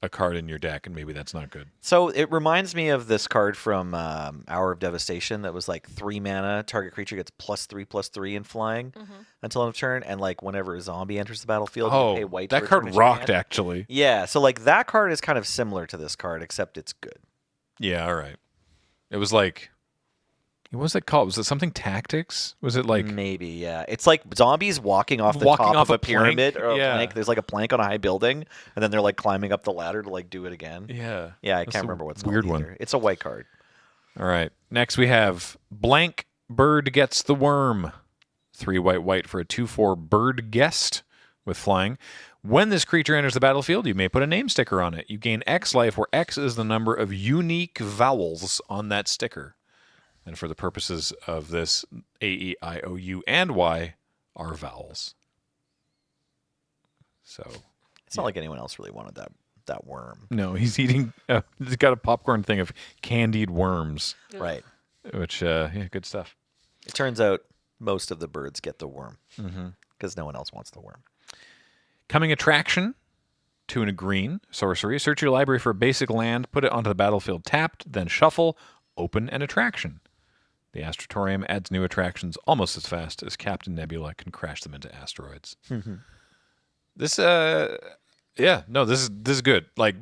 a card in your deck, and maybe that's not good. So it reminds me of this card from Hour of Devastation that was like 3 mana. Target creature gets +3/+3 in flying until end of turn, and like whenever a zombie enters the battlefield, you pay white. That to card return it to your rocked, hand. actually. Yeah. So like that card is kind of similar to this card, except it's good. Yeah, all right. It was like, what was it called? Was it something tactics? Was it like Maybe, yeah. It's like zombies walking off the top of a pyramid plank? or a Yeah. plank. There's like a plank on a high building, and then they're like climbing up the ladder to like do it again. Yeah. Yeah, I That's can't a remember what's weird called one. either. It's a white card. All right. Next we have Blank Bird Gets the Worm. 3 white for a 2/4 bird guest with flying. When this creature enters the battlefield, you may put a name sticker on it. You gain X life, where X is the number of unique vowels on that sticker. And for the purposes of this, A, E, I, O, U, and Y are vowels. So It's not like anyone else really wanted that worm. no, he's eating. He's got a popcorn thing of candied worms, Right. which good stuff. It turns out most of the birds get the worm because no one else wants the worm. Coming attraction, 2 and a green sorcery. Search your library for a basic land, put it onto the battlefield tapped, then shuffle, open an attraction. The Astrotorium adds new attractions almost as fast as Captain Nebula can crash them into asteroids. This is good. Like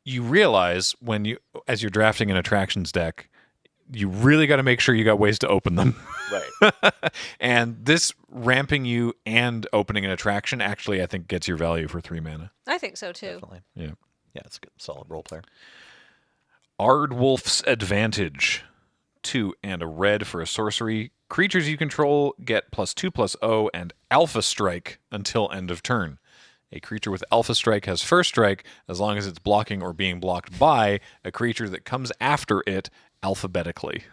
you realize when as you're drafting an attractions deck, you really got to make sure you got ways to open them. Right. And this ramping you and opening an attraction actually, I think, gets your value for 3 mana. I think so too. Definitely. Yeah. Yeah, it's a good, solid role player. Ardwolf's Advantage. 2 and a red for a sorcery. Creatures you control get +2/+0 and Alpha Strike until end of turn. A creature with Alpha Strike has first strike as long as it's blocking or being blocked by a creature that comes after it alphabetically.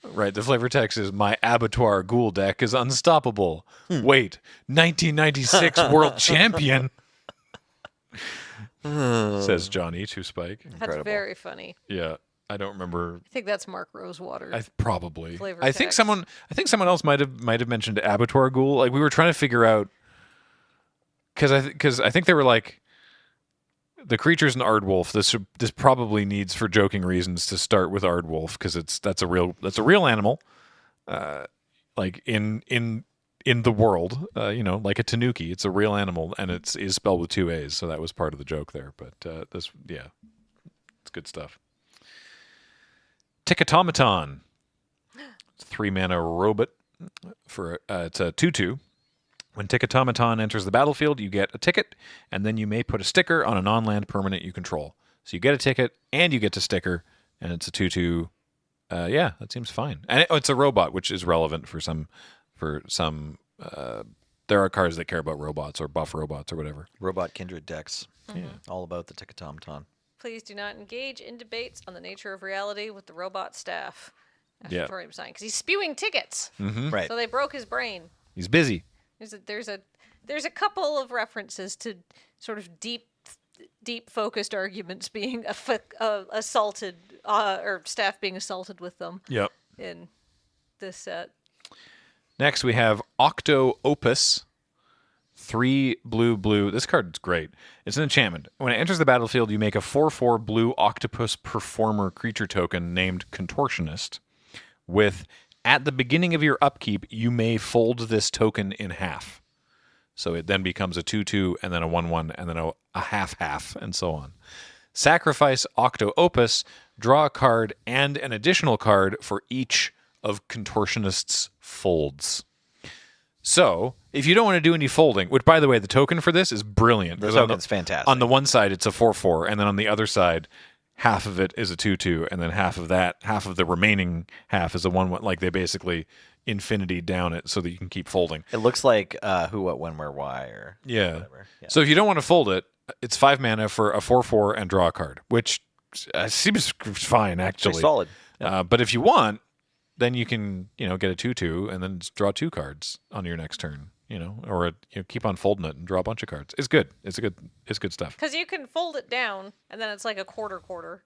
Right, the flavor text is, my Abattoir Ghoul deck is unstoppable. Wait, 1996 world champion? Says Johnny to Spike. That's Incredible. very funny. Yeah, I don't remember. I think that's Mark Rosewater. Probably. Flavor I think text. someone else might have mentioned Abattoir Ghoul. Like, we were trying to figure out, because I think they were like, the creatures in Ardwolf. This probably needs, for joking reasons, to start with Ardwolf, because that's a real animal, like in the world, like a Tanuki. It's a real animal, and is spelled with 2 A's. So that was part of the joke there. But it's good stuff. Ticketomaton. It's a 3 mana robot for it's a 2/2. When Ticketomaton enters the battlefield, you get a ticket, and then you may put a sticker on a non-land permanent you control. So you get a ticket, and you get to sticker, and it's a 2/2. Yeah, that seems fine. And it's a robot, which is relevant for some. There are cards that care about robots or buff robots or whatever. Robot Kindred decks. Yeah. All about the Ticketomaton. Please do not engage in debates on the nature of reality with the robot staff. Yeah. After sign, because he's spewing tickets. Right. So they broke his brain. He's busy. There's a couple of references to sort of deep focused arguments being assaulted or staff being assaulted with them. Yep. In this set. Next, we have Octo Opus. 3 blue. This card's great. It's an enchantment. When it enters the battlefield, you make a 4/4 blue octopus performer creature token named Contortionist. With, at the beginning of your upkeep, you may fold this token in half. So it then becomes a 2/2, and then a 1/1, and then a half, and so on. Sacrifice Octo Opus, draw a card and an additional card for each of Contortionist's folds. So, if you don't want to do any folding, which, by the way, the token for this is brilliant. The token's fantastic. On the one side, it's a 4/4, and then on the other side, half of it is a 2/2, and then half of the remaining half is a 1/1. Like, they basically infinity down it so that you can keep folding. It looks like Who, What, When, Where, Why, or whatever. Yeah. So if you don't want to fold it, it's 5 mana for a 4/4 and draw a card, which seems fine, actually. Pretty solid. Yeah. But if you want, then you can, get a 2/2 and then draw 2 cards on your next turn, or keep on folding it and draw a bunch of cards. It's good. It's good stuff. Because you can fold it down, and then it's like a quarter.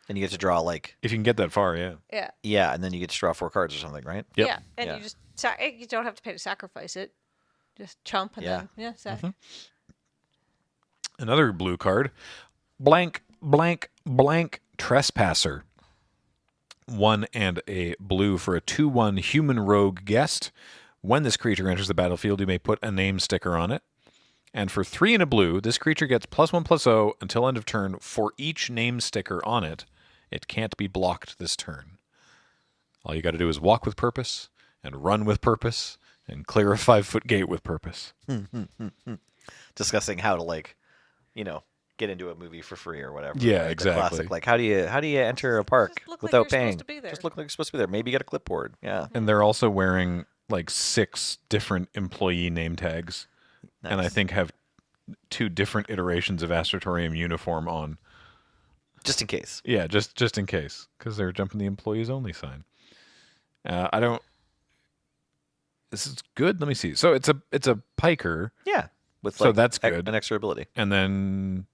And you get to draw If you can get that far, yeah. Yeah. Yeah, and then you get to draw 4 cards or something, right? Yep. Yeah, and Yeah. you just you don't have to pay to sacrifice it. Just chump and then sack. Another blue card. Blank Trespasser. 1 and a blue for a 2/1 human rogue guest. When this creature enters the battlefield, you may put a name sticker on it. And for 3 and a blue, this creature gets +1/+0 until end of turn for each name sticker on it. It can't be blocked this turn. All you got to do is walk with purpose, and run with purpose, and clear a 5-foot gate with purpose. Discussing how to get into a movie for free or whatever. Yeah, right? exactly. The classic, like how do you enter a park Just look like without you're paying? supposed to be there. Just look like you're supposed to be there. Maybe get a clipboard. Yeah. And they're also wearing like 6 different employee name tags, and I Nice. think have 2 different iterations of Astrotorium uniform on. Just in case. Yeah, just in case, because they're jumping the employees only sign. I don't. This is good. Let me see. So it's a piker, Yeah. With So that's good. An extra ability. and then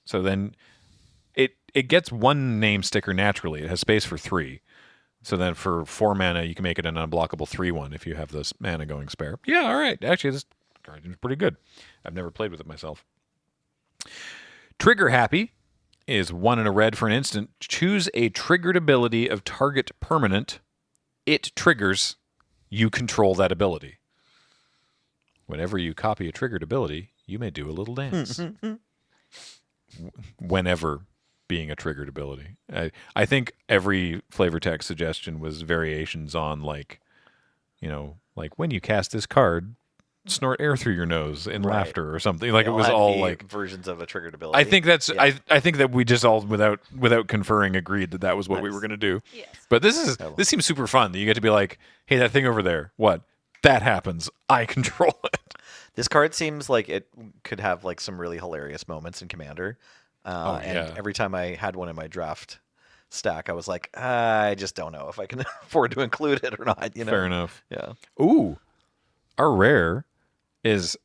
so then it gets 1 name sticker naturally. It has space for 3. So then for 4 mana, you can make it an unblockable 3/1 if you have this mana going spare. Yeah, all right. Actually, this card is pretty good. I've never played with it myself. Trigger Happy is 1 and a red for an instant. Choose a triggered ability of target permanent. It triggers. You control that ability. Whenever you copy a triggered ability, you may do a little dance. Whenever being a triggered ability. I think every flavor text suggestion was variations on like when you cast this card, snort air through your nose in Right. laughter or something. Like They it was had all the like versions of a triggered ability. I think that's Yeah. I think that we just all without conferring agreed that was what we Nice. were going to do. Yes. But this seems super fun that you get to be like, hey, that thing over there, what? That happens. I control it. This card seems like it could have like some really hilarious moments in Commander. Oh, and yeah. every time I had one in my draft stack, I was like, I just don't know if I can afford to include it or not. Fair enough. Yeah. Ooh, our rare is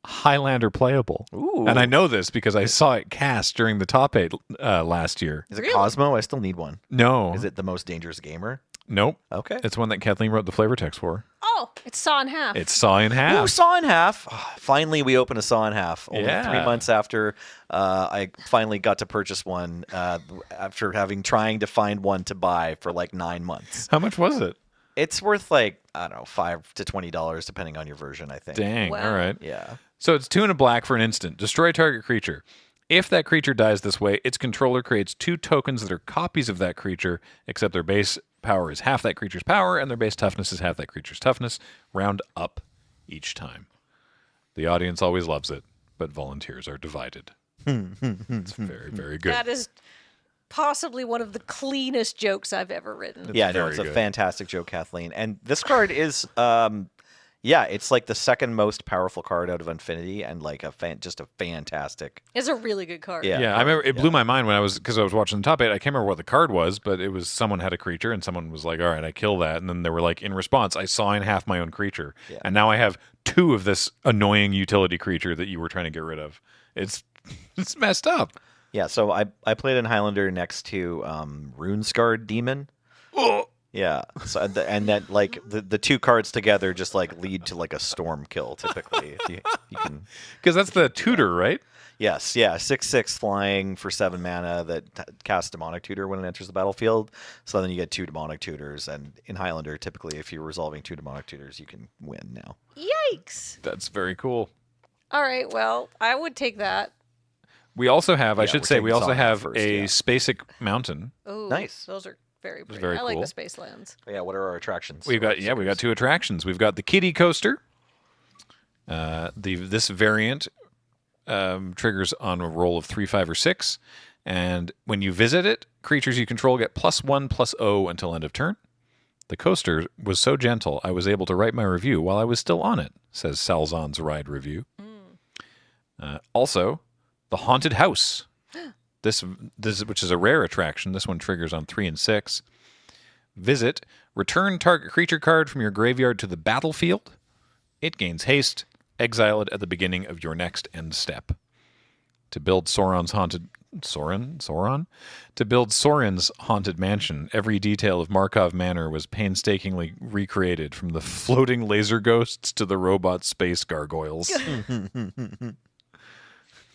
Highlander playable. Ooh. And I know this because I saw it cast during the top 8 last year. Is it Really? Cosmo? I still need one. No. Is it the most dangerous gamer? Nope. Okay. It's one that Kathleen wrote the flavor text for. Oh, it's saw in half. It's Saw in Half. Ooh, Saw in Half. Oh, finally, we open a Saw in Half. Only Yeah. 3 months after I finally got to purchase one after trying to find one to buy for like 9 months. How much was it? It's worth like, I don't know, $5 to $20 depending on your version, I think. Dang. Wow. All right. Yeah. So it's 2 and a black for an instant. Destroy target creature. If that creature dies this way, its controller creates 2 tokens that are copies of that creature, except their base power is half that creature's power, and their base toughness is half that creature's toughness. Round up each time. The audience always loves it, but volunteers are divided. It's very, very good. That is possibly one of the cleanest jokes I've ever written. Yeah, no, very it's a good. fantastic joke, Kathleen. And this card is, it's like the second most powerful card out of Infinity, and like just a fantastic. It's a really good card. Yeah. Yeah, I remember it blew my mind because I was watching the top 8. I can't remember what the card was, but it was someone had a creature and someone was like, all right, I kill that. And then they were like, in response, I saw in half my own creature. Yeah. And now I have 2 of this annoying utility creature that you were trying to get rid of. It's messed up. Yeah, so I played in Highlander next to Runescarred Demon. Oh. Yeah, so and that like the 2 cards together just like lead to like a storm kill typically. If you can. Because that's the tutor, right? Yes, yeah, 6/6 flying for 7 mana that casts Demonic Tutor when it enters the battlefield. So then you get 2 Demonic Tutors, and in Highlander, typically if you're resolving 2 Demonic Tutors, you can win now. Yikes. That's very cool. All right, well, I would take that. We also have, I Yeah, should we're say, we taking also Sonic have first, a yeah. Spacek Mountain. Oh, Nice. Those are very pretty. very I like cool. the Space Lands. Yeah, what are our attractions? We've got 2 attractions. We've got the Kitty Coaster. This variant triggers on a roll of 3, 5, or 6, and when you visit it, creatures you control get +1/+0 until end of turn. The coaster was so gentle, I was able to write my review while I was still on it, says Salzon's Ride Review. Also, the Haunted House. This which is a rare attraction. This one triggers on 3 and 6. Visit, return target creature card from your graveyard to the battlefield. It gains haste. Exile it at the beginning of your next end step. To build Sauron's haunted mansion, every detail of Markov Manor was painstakingly recreated, from the floating laser ghosts to the robot space gargoyles.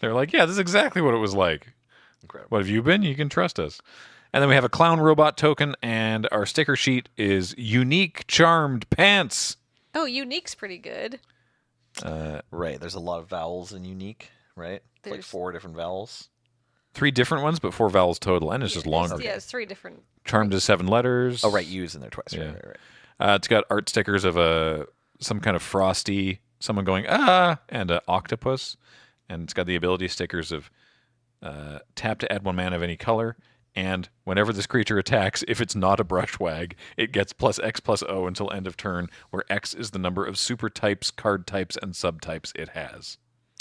They're like, yeah, this is exactly what it was like. Incredible. What have you been? You can trust us. And then we have a clown robot token, and our sticker sheet is unique charmed pants. Oh, Unique's pretty good. Right, there's a lot of vowels in Unique, right? Like There's- 4 different vowels. 3 different ones, but 4 vowels total, and it's just longer. Yeah, it's 3 different. Charmed is 7 letters. Oh, right, U's in there twice. Yeah. Right. It's got art stickers of some kind of frosty, someone going ah, and an octopus, and it's got the ability stickers of tap to add 1 mana of any color, and whenever this creature attacks, if it's not a brushwag, it gets +X/+O until end of turn, where X is the number of super types, card types, and subtypes it has.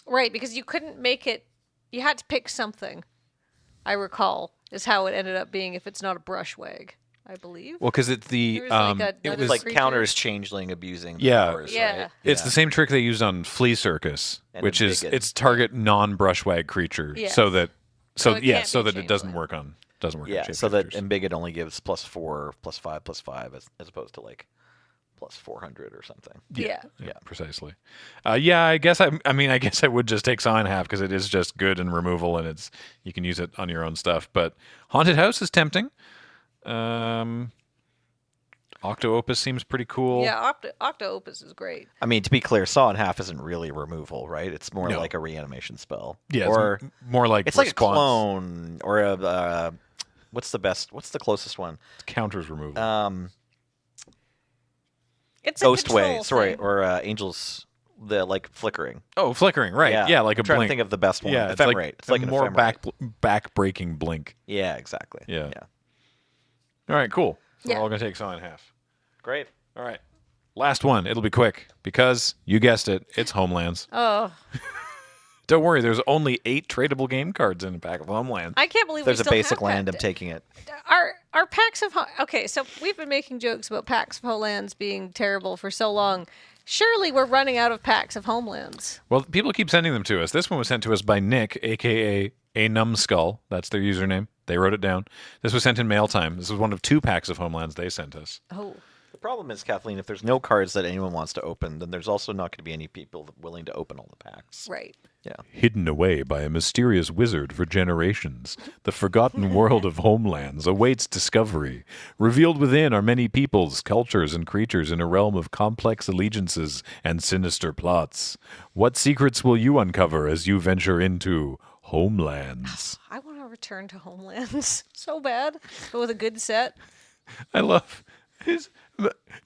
Right, because you couldn't make it. You had to pick something. I recall is how it ended up being if it's not a brushwag, I believe. Well, because it's the There was like a- it another was Like creature. counters changeling abusing the Yeah. powers, Yeah. right? It's the same trick they used on Flea Circus, And which is Embiggen. it's target non-brushwag creature, Yes. so that So it can't so be that it doesn't changeling. work on Yeah, on so that shapeshifters. Embiggen only gives +4, +5, as opposed to like +400 or something. Yeah. Yeah, precisely. I guess I guess I would just take Saw in Half because it is just good and removal, and you can use it on your own stuff. But Haunted House is tempting. Octo Opus seems pretty cool. Yeah, Octo Opus is great. I mean, to be clear, Saw in Half isn't really removal, right? It's more No. like a reanimation spell. Yeah, or more like it's like a response. clone or a. What's the best? What's the closest one? It's counters removal. It's Ghost a Way, control sorry, thing. or Angels, the like flickering. oh, flickering, right? Yeah, like a I'm trying blink. to think of the best one. Yeah, Ephemerate. It's like a an more ephemerate. back-breaking blink. Yeah, exactly. Yeah. All right, cool. So Yeah. we're all going to take Saw in Half. Great. All right. Last one. It'll be quick because, you guessed it, it's Homelands. Oh, Don't worry, there's only 8 tradable game cards in a pack of Homelands. I can't believe If there's we a still basic have land, that. I'm taking it. Our packs of okay, so we've been making jokes about packs of Homelands being terrible for so long. Surely we're running out of packs of Homelands. Well, people keep sending them to us. This one was sent to us by Nick, a.k.a. A Numbskull. That's their username. They wrote it down. This was sent in mail time. This was one of 2 packs of Homelands they sent us. Oh, The problem is, Kathleen, if there's no cards that anyone wants to open, then there's also not going to be any people willing to open all the packs. right. Yeah. Hidden away by a mysterious wizard for generations, the forgotten world of Homelands awaits discovery. Revealed within are many peoples, cultures, and creatures in a realm of complex allegiances and sinister plots. What secrets will you uncover as you venture into Homelands? I want to return to Homelands so bad, but with a good set. I love his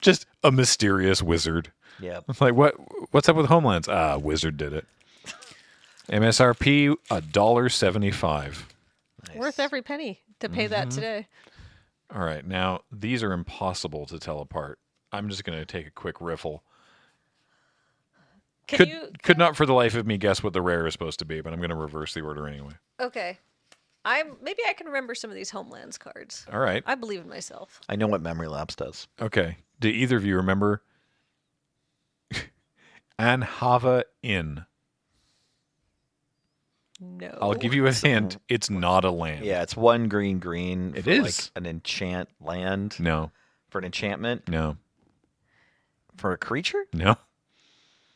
just a mysterious wizard. Yeah. It's like what's up with Homelands? Ah, wizard did it. MSRP $1.75. Nice. Worth every penny to pay that today. All right, now these are impossible to tell apart. I'm just going to take a quick riffle. Could not for the life of me guess what the rare is supposed to be, but I'm going to reverse the order anyway. Okay. Maybe I can remember some of these Homelands cards. All right. I believe in myself. I know what Memory Lapse does. Okay. Do either of you remember Anhava Inn? No. I'll give you a hint. It's not a land. Yeah, it's 1 green. It for is. like an enchant land. No. For an enchantment. No. For a creature. No.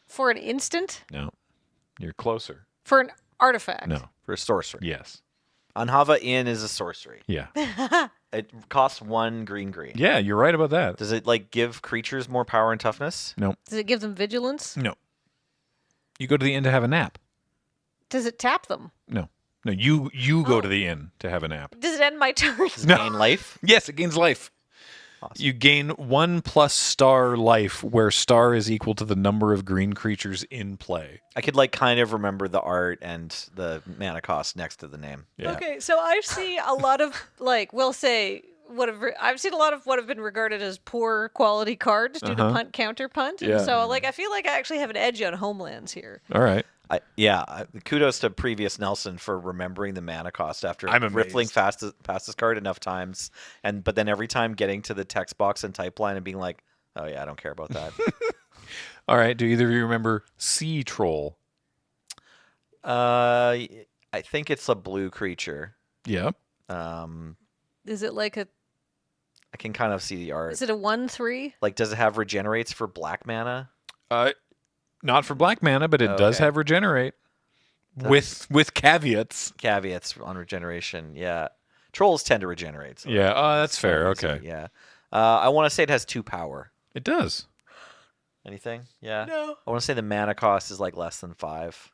For an instant? No. You're closer. For an artifact? No. For a sorcery. Yes. Anhava Inn is a sorcery. Yeah. It costs 1 green. Yeah, you're right about that. Does it like give creatures more power and toughness? No. Does it give them vigilance? No. You go to the inn to have a nap. Does it tap them? No. No, you go to the inn to have a nap. Does it end my turn? Does it gain life? Yes, it gains life. Awesome. You gain 1+ star life, where star is equal to the number of green creatures in play. I could like kind of remember the art and the mana cost next to the name. Yeah. Okay, so I see a lot of we'll say I've seen a lot of what have been regarded as poor quality cards due to punt counter punt. Yeah. And so I feel like I actually have an edge on Homelands here. All right. Kudos to previous Nelson for remembering the mana cost after I'm amazed. riffling past this card enough times, but then every time getting to the text box and type line and being like, oh yeah, I don't care about that. All right. Do either of you remember Sea Troll? I think it's a blue creature. Yeah. Is it like I can kind of see the art. is it a 1/3? Like, does it have regenerates for black mana? Not for black mana, but it does Okay. have regenerate. With caveats. Caveats on regeneration, yeah. Trolls tend to regenerate. So Yeah. Oh, that's fair. Okay. Yeah. I want to say it has 2 power. It does. Anything? Yeah. No. I want to say the mana cost is like less than 5.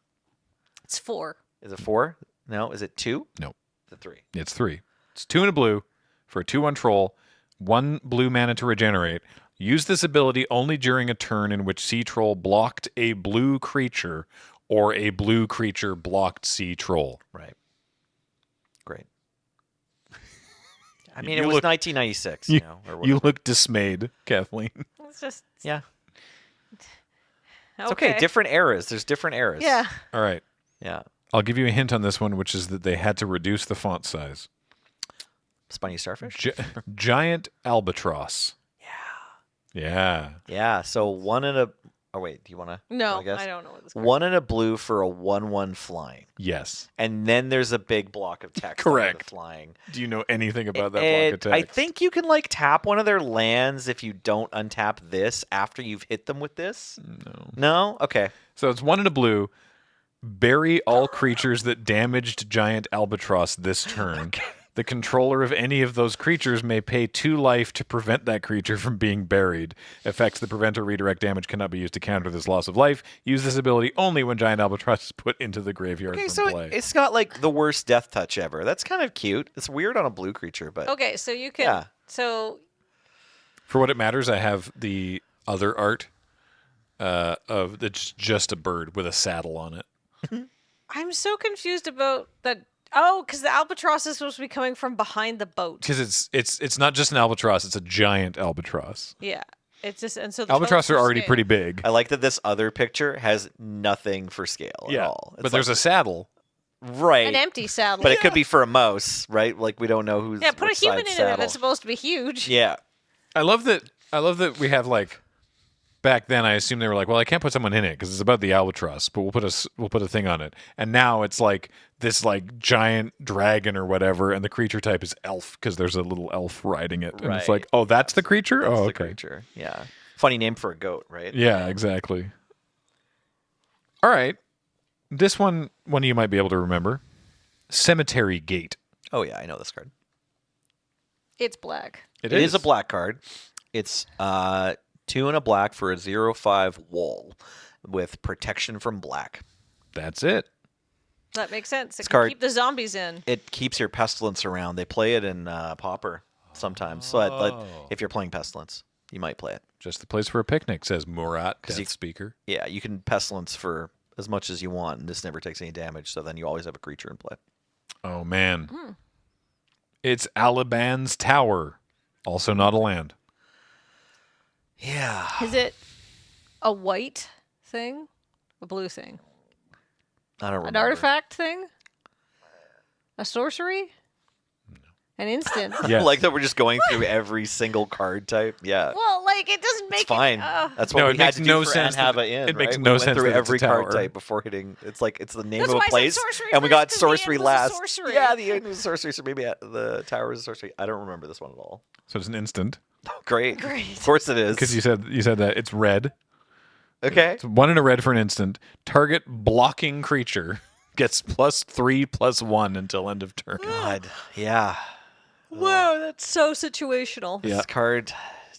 It's 4. Is it 4? No. Is it 2? No. Is it 3? It's 3. It's 2 and a blue for a 2/1 troll. 1 blue mana to regenerate. Use this ability only during a turn in which Sea Troll blocked a blue creature or a blue creature blocked Sea Troll. Right. Great. I mean, You it was look- 1996, You, or you whatever. look dismayed, Kathleen. It's just Yeah. It's okay. Different eras. There's different eras. Yeah. All right. Yeah. I'll give you a hint on this one, which is that they had to reduce the font size. Spiny starfish? Giant albatross. Yeah. Yeah. So 1 and a. Oh, wait. Do you want to? No, guess? I don't know what this card 1 and a blue for a 1/1 flying. Yes. And then there's a big block of text. under Correct. the flying. Do you know anything about that block And of text? I think you can like tap one of their lands if you don't untap this after you've hit them with this. No. No? Okay. So it's 1 and a blue. Bury all creatures that damaged giant albatross this turn. The controller of any of those creatures may pay 2 life to prevent that creature from being buried. Effects that prevent or redirect damage cannot be used to counter this loss of life. Use this ability only when Giant Albatross is put into the graveyard Okay, from so play. it's got like the worst death touch ever. That's kind of cute. It's weird on a blue creature, but Okay, so you can. Yeah. So For what it matters, I have the other art of it's just a bird with a saddle on it. I'm so confused about that. Oh, because the albatross is supposed to be coming from behind the boat. Because it's not just an albatross; it's a giant albatross. Yeah, it's just and so the Albatross boats are already scale. pretty big. I like that this other picture has nothing for scale at all. but there's a saddle. right, An empty saddle. but it could be for a mouse, right? Like we don't know who's yeah, put a which human side's in it saddle. if it's supposed to be huge. Yeah, I love that we have like back then. I assume they were like, well, I can't put someone in it because it's about the albatross, but we'll put a thing on it. And now it's like this like giant dragon or whatever, and the creature type is elf because there's a little elf riding it, and it's Right. like, oh, that's the creature. that's Oh, the okay. creature. Yeah, funny name for a goat, right? Yeah, exactly. All right, this one you might be able to remember. Cemetery Gate. Oh yeah, I know this card. It's black. It is a black card. It's 2 and a black for a 0/5 wall with protection from black. That's it. That makes sense. It This can card- keep the zombies in. It keeps your pestilence around. They play it in Pauper sometimes. So Oh. if you're playing pestilence, you might play it. Just the place for a picnic, says Murat, 'Cause Death you- Speaker. Yeah, you can pestilence for as much as you want, and this never takes any damage. So then you always have a creature in play. Oh, man. It's Aliban's Tower. Also not a land. Yeah, Is it a white thing? A blue thing? I don't An remember. artifact thing? A sorcery? An instant? Yes. Like that, we're just going through every single card type. Yeah, Well, like it doesn't make it's fine. It, That's what No, we it had makes to do no for sense that- Anhava in. it makes right? no we sense went through that it's a every card tower. type before hitting. It's like it's the name That's of why a I said place, sorcery and we first, got 'cause the sorcery end was a last. sorcery. Yeah, the end was sorcery. So maybe the tower is a sorcery. I don't remember this one at all. So it's an instant. Oh, great, Great. Of course it is. Because you said that it's red. Okay. It's 1 and a red for an instant. Target blocking creature gets +3/+1 until end of turn. God, yeah. Wow, that's so situational. Yeah. This card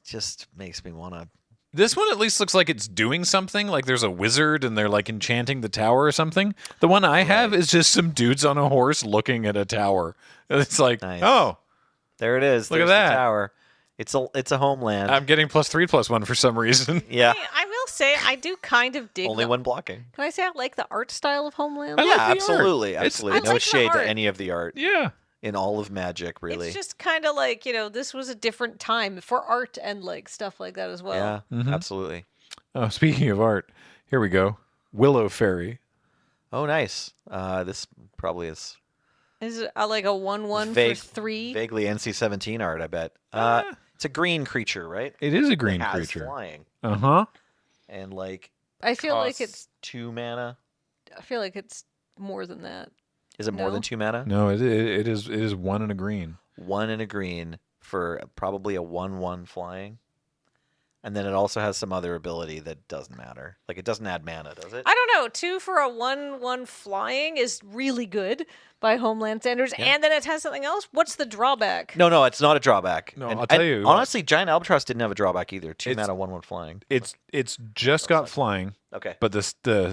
just makes me want to. This one at least looks like it's doing something. Like there's a wizard and they're like enchanting the tower or something. The one I have is just some dudes on a horse looking at a tower. It's like, Nice. oh, There it is. Look at There's that. The tower. It's a homeland. I'm getting +3/+1 for some reason. yeah. Hey, I will say I do kind of dig. Only the, when blocking. Can I say I like the art style of Homeland? I like Yeah, the art. absolutely, It's- absolutely. I No like the shade to art. any of the art Yeah. in all of Magic, really. It's just kind of like this was a different time for art and like stuff like that as well. yeah, absolutely. Oh, speaking of art, here we go. Willow Fairy. Oh, nice. This probably is Is it like a 1/1 vague- for 3? vaguely NC-17 art, I bet. It's a green creature, right? It is a green It has creature. flying. Uh-huh. And like I feel like costs it's 2 mana. I feel like it's more than that. Is it more than No. 2 mana? No, it is 1 and a green. 1 and a green for probably a 1/1 flying. And then it also has some other ability that doesn't matter. Like it doesn't add mana, does it? I don't know. 2 for a 1/1 flying is really good by Homeland standards, and then it has something else. What's the drawback? No, it's not a drawback. No, And- I'll tell and you what. Honestly, Giant Albatross didn't have a drawback either. 2 It's- mana, 1/1 flying. It's just got flying, Okay. but the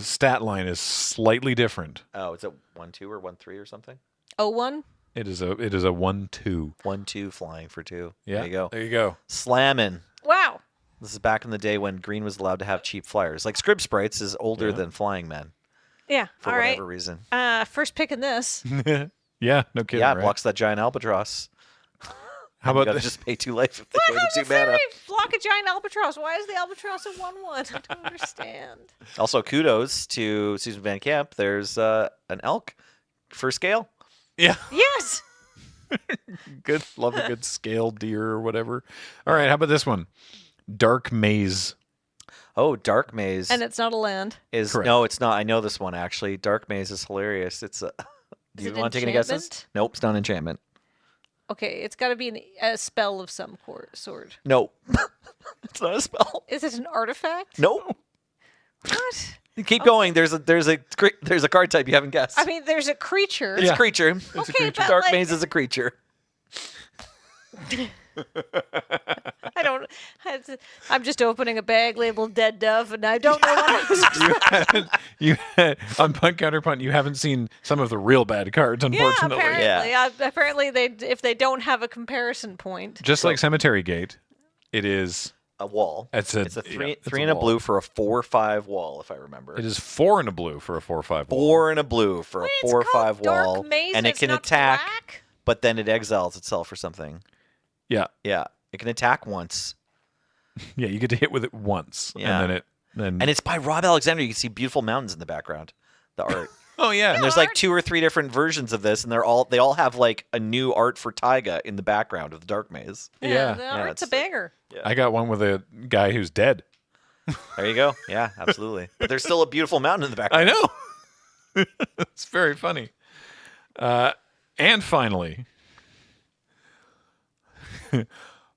stat line is slightly different. Oh, is it 1/2 or 1/3 or something? 01? It is a 1/2. 1/2 flying for 2. Yeah. There you go. There you go. Slamming. Wow. This is back in the day when green was allowed to have cheap flyers. Like Scrib Sprites is older Yeah. than Flying Men Yeah. for All right. whatever reason. First pick in this. Yeah, no kidding. Yeah, right? blocks that Giant Albatross. How You about gotta this? just pay 2 life if they What? pay the How's 2 a fairy mana. block a giant albatross? Why is the albatross a 1/1? I don't understand. Also, kudos to Susan Van Camp. There's an elk for scale. Yeah, Yes. good. Love a good scale deer or whatever. All right, how about this one? Dark Maze. Oh, Dark Maze And it's not a land. is Correct. no, it's not. I know this one actually. Dark Maze is hilarious. It's a. Do Is you it want to take any guesses? enchantment? Nope, it's not enchantment. Okay, it's got to be a spell of some sort. No, it's not a spell. Is it an artifact? Nope. What? Keep going. There's a card type you haven't guessed. I mean, there's a creature. it's Yeah. a creature. Okay, but Dark like, Maze is a creature. I don't. I'm just opening a bag labeled "Dead Dove," and I don't know what I'm. On Punt Counterpunt, you haven't seen some of the real bad cards, unfortunately. Apparently, if they don't have a comparison point. Just like Cemetery Gate, it is a wall. It's a three and a blue for a 4/5 wall, if I remember. It is 4 and a blue for a 4/5 wall. 4 and a blue for a 4/5 wall, Dark Maze, and it can attack, but then it exiles itself or something. Yeah. Yeah, it can attack once. Yeah, you get to hit with it once, and then it's by Rob Alexander. You can see beautiful mountains in the background. The art. Oh yeah, and there's like 2 or 3 different versions of this, and they all have like a new art for Taiga in the background of the Dark Maze. Yeah, the art's a banger. Yeah. I got one with a guy who's dead. There you go. Yeah, absolutely. But there's still a beautiful mountain in the background. I know. It's very funny. And finally,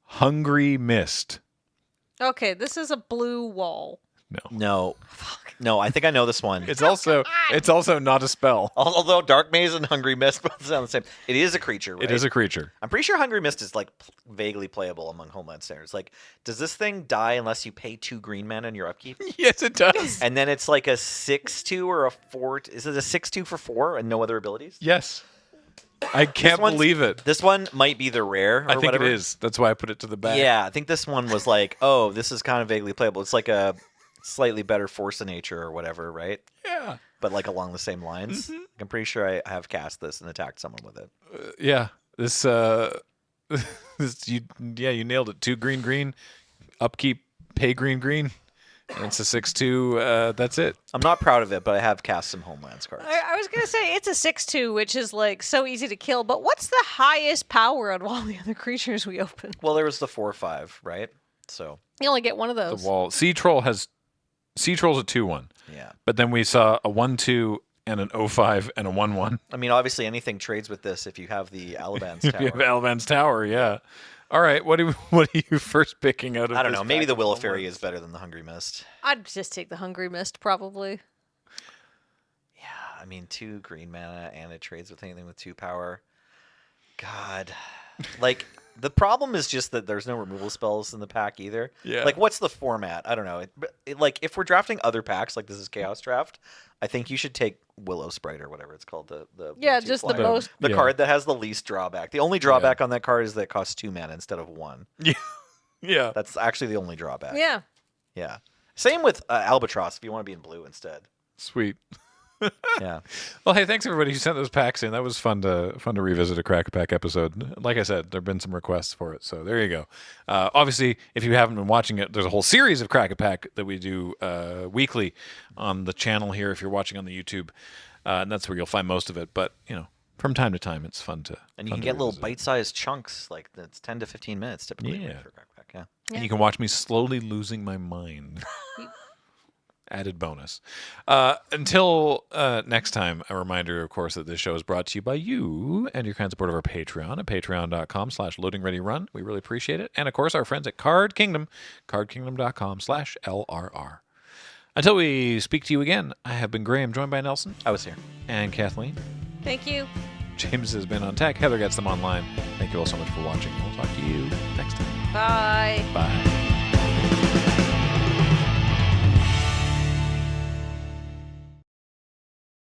Hungry Mist. Okay, this is a blue wall. No. No, I think I know this one. It's also not a spell. Although Dark Maze and Hungry Mist both sound the same. It is a creature, right? It is a creature. I'm pretty sure Hungry Mist is like vaguely playable among Homeland standards. Like, does this thing die unless you pay 2 green mana in your upkeep? Yes, it does. And then it's like a 6/2 or a 4. Is it a 6/2 for 4 and no other abilities? Yes. I can't believe it. This one might be the rare. Or I think whatever. it is. That's why I put it to the back. Yeah, I think this one was like, oh, this is kind of vaguely playable. It's like a slightly better force of nature or whatever, right? Yeah. But like along the same lines. Mm-hmm. I'm pretty sure I have cast this and attacked someone with it. Yeah. This you nailed it. 2 green, upkeep, pay green. And it's a 6/2. That's it. I'm not proud of it, but I have cast some Homelands cards. I was gonna say it's a 6/2, which is like so easy to kill. But what's the highest power on all the other creatures we open? Well, there was the 4/5, right? So you only get one of those. The wall. Sea Troll's a 2/1. Yeah. But then we saw a 1/2 and an 0/5 and a 1/1. I mean, obviously anything trades with this if you have the Alaban's Tower. If you have Alaban's Tower, yeah. All right, what are you first picking out of I don't this know. Maybe pack the of Willow Homelands? Fairy is better than the Hungry Mist. I'd just take the Hungry Mist, probably. Yeah, I mean, 2 green mana and it trades with anything with 2 power. God. Like, the problem is just that there's no removal spells in the pack either. Yeah. Like, what's the format? I don't know. Like, if we're drafting other packs, like this is Chaos Draft, I think you should take Willow Sprite or whatever it's called. Yeah, just the flyer. most. The card that has the least drawback. The only drawback on that card is that it costs 2 mana instead of 1. Yeah. That's actually the only drawback. Yeah. Yeah. Same with Albatross if you want to be in blue instead. Sweet. Yeah. Well, hey, thanks everybody who sent those packs in. That was fun to revisit a Crack a Pack episode. Like I said, there've been some requests for it, so there you go. Obviously, if you haven't been watching it, there's a whole series of Crack a Pack that we do weekly on the channel here. If you're watching on the YouTube, and that's where you'll find most of it. But from time to time, it's fun to. And you can get little bite-sized chunks, like it's 10 to 15 minutes typically. Yeah. For Crack Pack, yeah. And you can watch me slowly losing my mind. Added bonus. Until next time, a reminder, of course, that this show is brought to you by you and your kind support of our Patreon at patreon.com/loadingreadyrun. We really appreciate it. And, of course, our friends at Card Kingdom, cardkingdom.com/LRR. Until we speak to you again, I have been Graham, joined by Nelson. I was here. And Kathleen. Thank you. James has been on tech. Heather gets them online. Thank you all so much for watching. We'll talk to you next time. Bye. Bye.